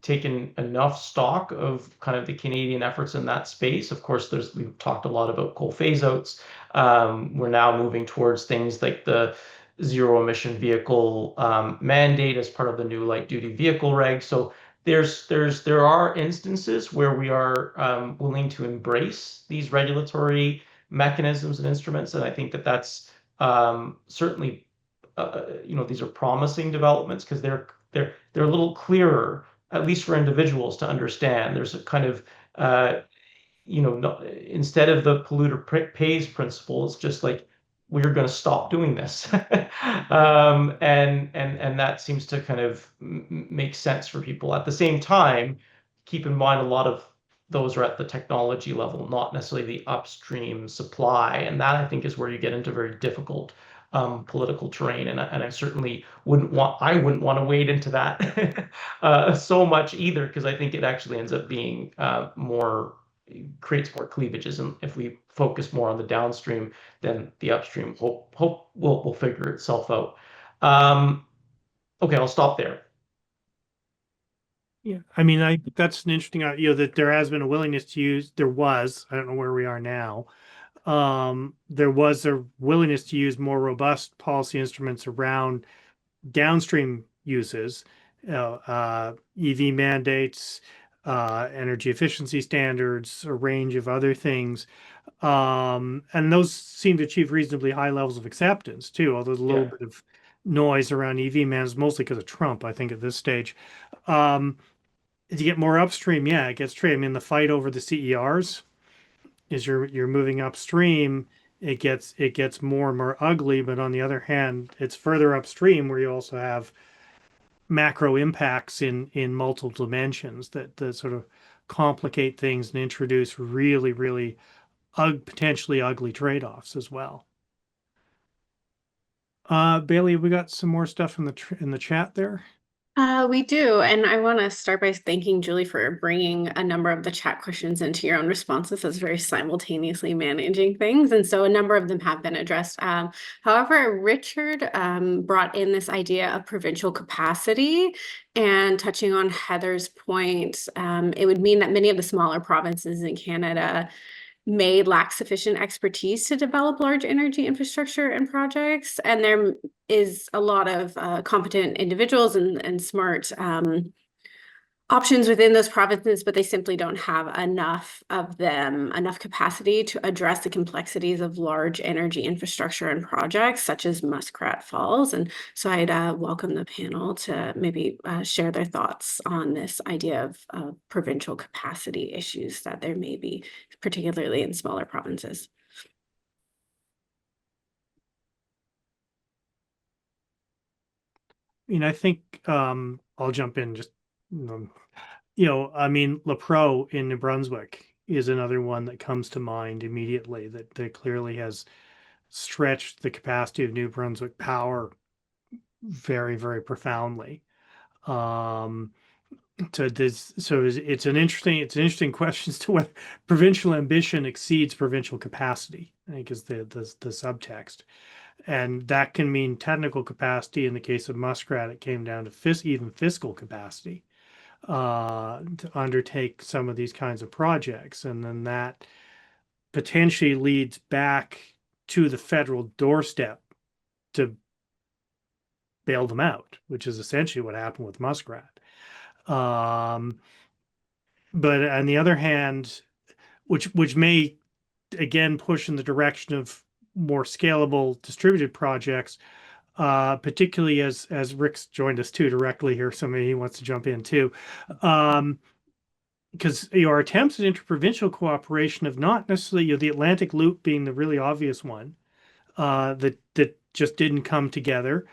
taken enough stock of kind of the Canadian efforts in that space. Of course, we've talked a lot about coal phase outs. We're now moving towards things like the zero emission vehicle mandate as part of the new light duty vehicle reg. So there are instances where we are willing to embrace these regulatory mechanisms and instruments, and I think that's certainly these are promising developments because they're a little clearer, at least for individuals to understand. There's a kind of instead of the polluter pays principle, it's just like we're going to stop doing this, and that seems to kind of make sense for people. At the same time, keep in mind a lot of those are at the technology level, not necessarily the upstream supply, and that I think is where you get into very difficult political terrain, and I certainly wouldn't want to wade into that so much either, because I think it actually ends up being creates more cleavages, and if we focus more on the downstream, then the upstream hope will figure itself out. Okay, I'll stop there. Yeah, I mean, that's an interesting, that there has been a willingness to use. There was, I don't know where we are now. There was a willingness to use more robust policy instruments around downstream uses, EV mandates, energy efficiency standards, a range of other things. And those seem to achieve reasonably high levels of acceptance too, although there's a little bit of noise around EV mandates, mostly because of Trump, I think, at this stage. As you get more upstream, it gets tricky. I mean, the fight over the CERs is you're moving upstream, it gets more and more ugly. But on the other hand, it's further upstream where you also have macro impacts in multiple dimensions that sort of complicate things and introduce really, really potentially ugly trade-offs as well. Bailey, we got some more stuff in the chat there. We do, and I want to start by thanking Julie for bringing a number of the chat questions into your own responses. That's very simultaneously managing things, and so a number of them have been addressed. However, Richard brought in this idea of provincial capacity, and touching on Heather's point, it would mean that many of the smaller provinces in Canada may lack sufficient expertise to develop large energy infrastructure and projects. And there is a lot of competent individuals and smart options within those provinces, but they simply don't have enough capacity to address the complexities of large energy infrastructure and projects such as Muskrat Falls. And so I'd welcome the panel to maybe share their thoughts on this idea of provincial capacity issues that there may be, particularly in smaller provinces. I think I'll jump in just, I mean, LaPro in New Brunswick is another one that comes to mind immediately that clearly has stretched the capacity of New Brunswick Power very, very profoundly. It's an interesting question as to whether provincial ambition exceeds provincial capacity, I think, is the subtext. And that can mean technical capacity. In the case of Muskrat, it came down to even fiscal capacity to undertake some of these kinds of projects. And then that potentially leads back to the federal doorstep to bail them out, which is essentially what happened with Muskrat. But on the other hand, which may again push in the direction of more scalable distributed projects, particularly as Rick's joined us too directly here, so maybe he wants to jump in too. Because our attempts at interprovincial cooperation have not necessarily, the Atlantic Loop being the really obvious one, that just didn't come together.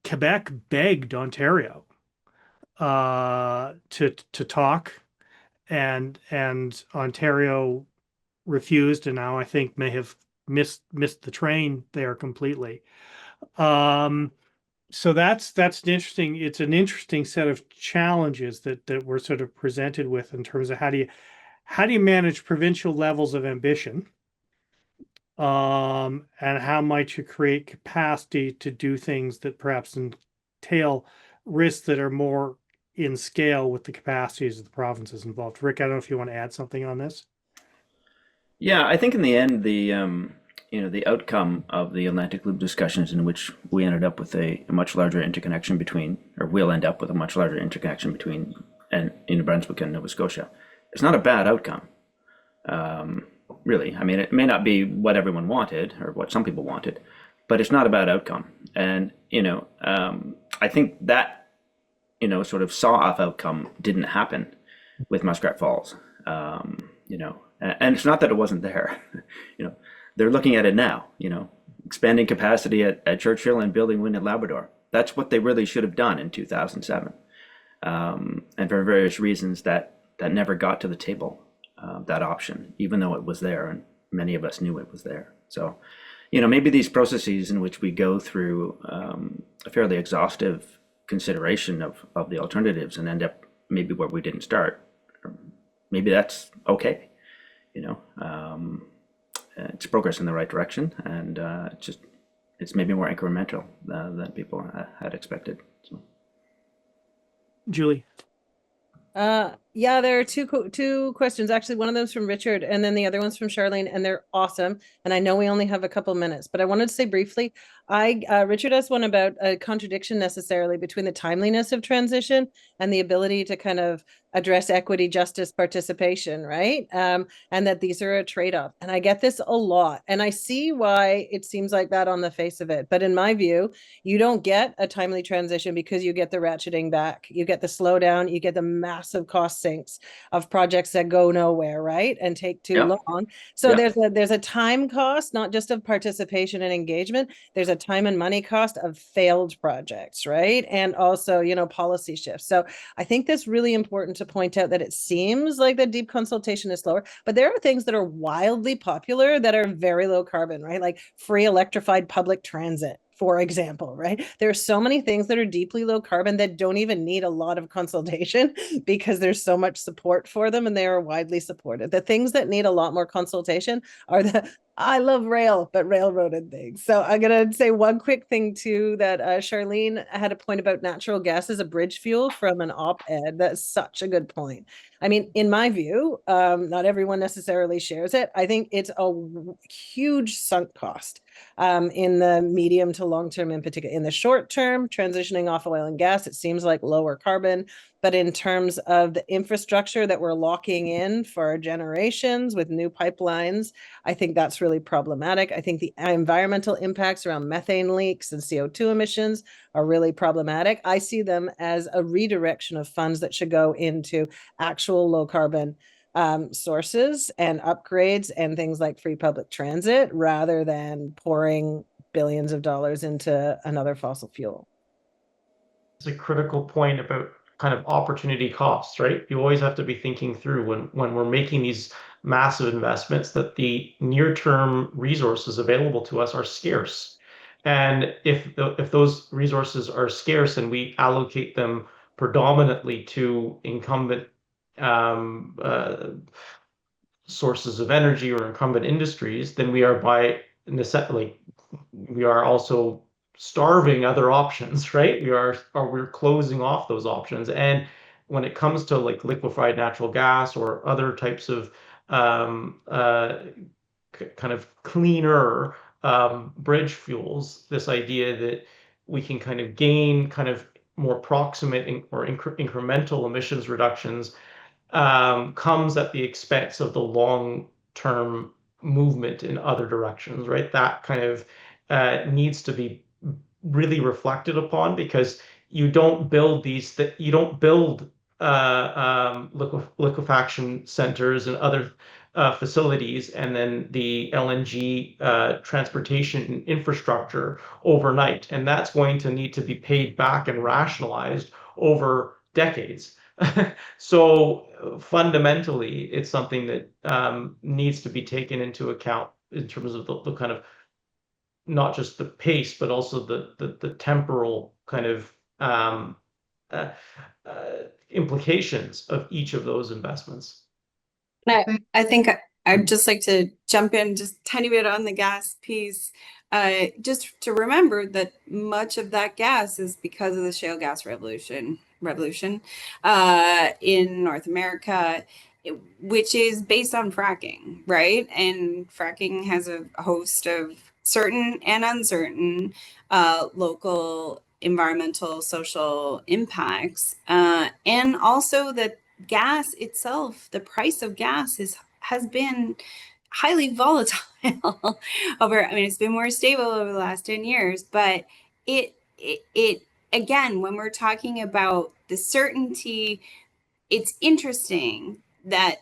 Quebec begged Ontario to talk, and Ontario refused, and now I think may have missed the train there completely. So that's an interesting. It's an interesting set of challenges that we're sort of presented with in terms of how do you manage provincial levels of ambition, and how might you create capacity to do things that perhaps entail risks that are more in scale with the capacities of the provinces involved. Rick, I don't know if you want to add something on this. Yeah, I think in the end, the outcome of the Atlantic Loop discussions, in which we ended up with a much larger interconnection between, or will end up with a much larger interconnection between, and New Brunswick and Nova Scotia, it's not a bad outcome. Really, I mean, it may not be what everyone wanted or what some people wanted, but it's not a bad outcome. And I think that sort of saw-off outcome didn't happen with Muskrat Falls. And it's not that it wasn't there. They're looking at it now. Expanding capacity at Churchill and building wind at Labrador. That's what they really should have done in 2007. And for various reasons, that never got to the table. That option, even though it was there, and many of us knew it was there. So, maybe these processes in which we go through a fairly exhaustive consideration of the alternatives and end up maybe where we didn't start, maybe that's okay. It's progress in the right direction, and it's maybe more incremental than people had expected. So. Julie. Yeah, there are two questions. Actually, one of them's from Richard, and then the other one's from Charlene, and they're awesome. And I know we only have a couple minutes, but I wanted to say briefly, Richard asked one about a contradiction necessarily between the timeliness of transition and the ability to kind of address equity, justice, participation, right? And that these are a trade-off. And I get this a lot, and I see why it seems like that on the face of it. But in my view, you don't get a timely transition because you get the ratcheting back, you get the slowdown, you get the massive cost sinks of projects that go nowhere, right, and take too long. So there's a time cost, not just of participation and engagement. There's a time and money cost of failed projects, right, and also policy shifts. So I think that's really important to point out, that it seems like the deep consultation is slower, but there are things that are wildly popular that are very low carbon, right, like free electrified public transit, for example, right? There are so many things that are deeply low carbon that don't even need a lot of consultation because there's so much support for them and they are widely supported. The things that need a lot more consultation are I love rail, but railroaded things. So I'm going to say one quick thing too, that Charlene had a point about natural gas as a bridge fuel from an op-ed. That's such a good point. I mean, in my view, not everyone necessarily shares it. I think it's a huge sunk cost in the medium to long term in particular. In the short term, transitioning off oil and gas, it seems like lower carbon. But in terms of the infrastructure that we're locking in for generations with new pipelines, I think that's really problematic. I think the environmental impacts around methane leaks and CO2 emissions are really problematic. I see them as a redirection of funds that should go into actual low carbon sources and upgrades and things like free public transit, rather than pouring billions of dollars into another fossil fuel. It's a critical point about kind of opportunity costs, right? You always have to be thinking through when we're making these massive investments that the near-term resources available to us are scarce. And if those resources are scarce and we allocate them predominantly to incumbent sources of energy or incumbent industries, then we are by necessity, we are also starving other options, right? We're closing off those options. And when it comes to like liquefied natural gas or other types of kind of cleaner bridge fuels, this idea that we can kind of gain kind of more proximate or incremental emissions reductions comes at the expense of the long-term movement in other directions, right? That kind of needs to be really reflected upon, because you don't build liquefaction centers and other facilities and then the LNG transportation infrastructure overnight. And that's going to need to be paid back and rationalized over decades. So fundamentally, it's something that needs to be taken into account in terms of the kind of not just the pace, but also the temporal kind of uh, implications of each of those investments. I think I'd just like to jump in just a tiny bit on the gas piece. Just to remember that much of that gas is because of the shale gas revolution in North America, which is based on fracking, right? And fracking has a host of certain and uncertain local environmental, social impacts, and also that gas itself, the price of gas has been highly volatile over, I mean, it's been more stable over the last 10 years, but it again, when we're talking about the certainty, it's interesting that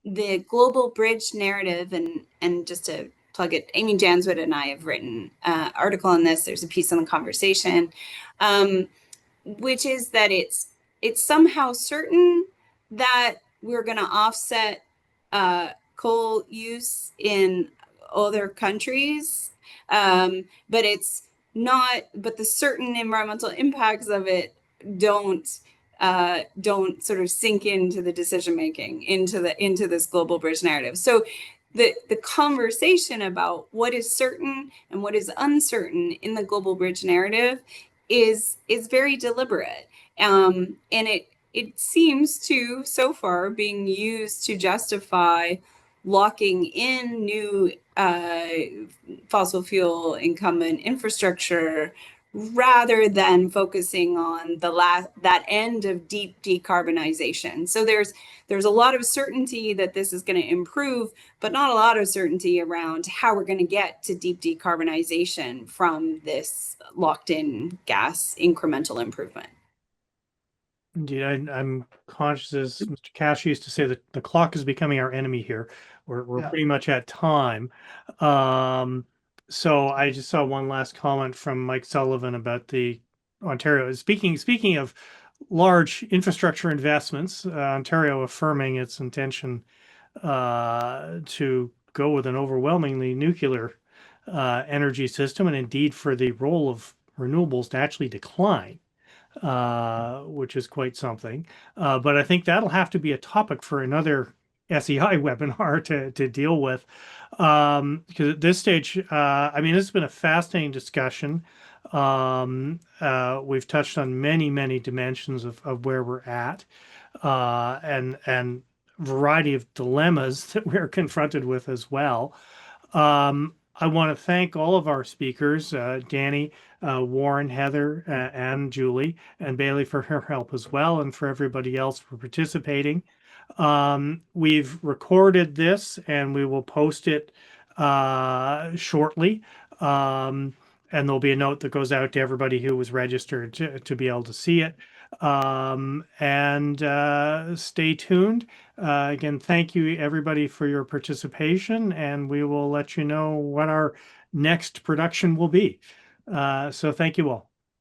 the global bridge narrative, and just to plug it, Amy Janswood and I have written an article on this. There's a piece on the conversation, which is that it's somehow certain that we're going to offset coal use in other countries, but it's not. But the certain environmental impacts of it don't sort of sink into the decision making, into this global bridge narrative. So the conversation about what is certain and what is uncertain in the global bridge narrative is very deliberate, and it seems to so far being used to justify locking in new fossil fuel incumbent infrastructure rather than focusing on that end of deep decarbonization. So there's a lot of certainty that this is going to improve, but not a lot of certainty around how we're going to get to deep decarbonization from this locked in gas incremental improvement. Indeed, I'm conscious, as Mr. Cash used to say, that the clock is becoming our enemy here. We're Yeah. pretty much at time. So I just saw one last comment from Mike Sullivan about the Ontario. Speaking of large infrastructure investments, Ontario affirming its intention to go with an overwhelmingly nuclear energy system, and indeed for the role of renewables to actually decline, which is quite something. But I think that'll have to be a topic for another SEI webinar to deal with. Because at this stage, I mean, this has been a fascinating discussion. We've touched on many dimensions of where we're at, and variety of dilemmas that we're confronted with as well. I want to thank all of our speakers, Danny, Warren, Heather, and Julie, and Bailey for her help as well, and for everybody else for participating. We've recorded this and we will post it shortly. And there'll be a note that goes out to everybody who was registered to be able to see it. And stay tuned. Again, thank you everybody for your participation, and we will let you know what our next production will be. So thank you all.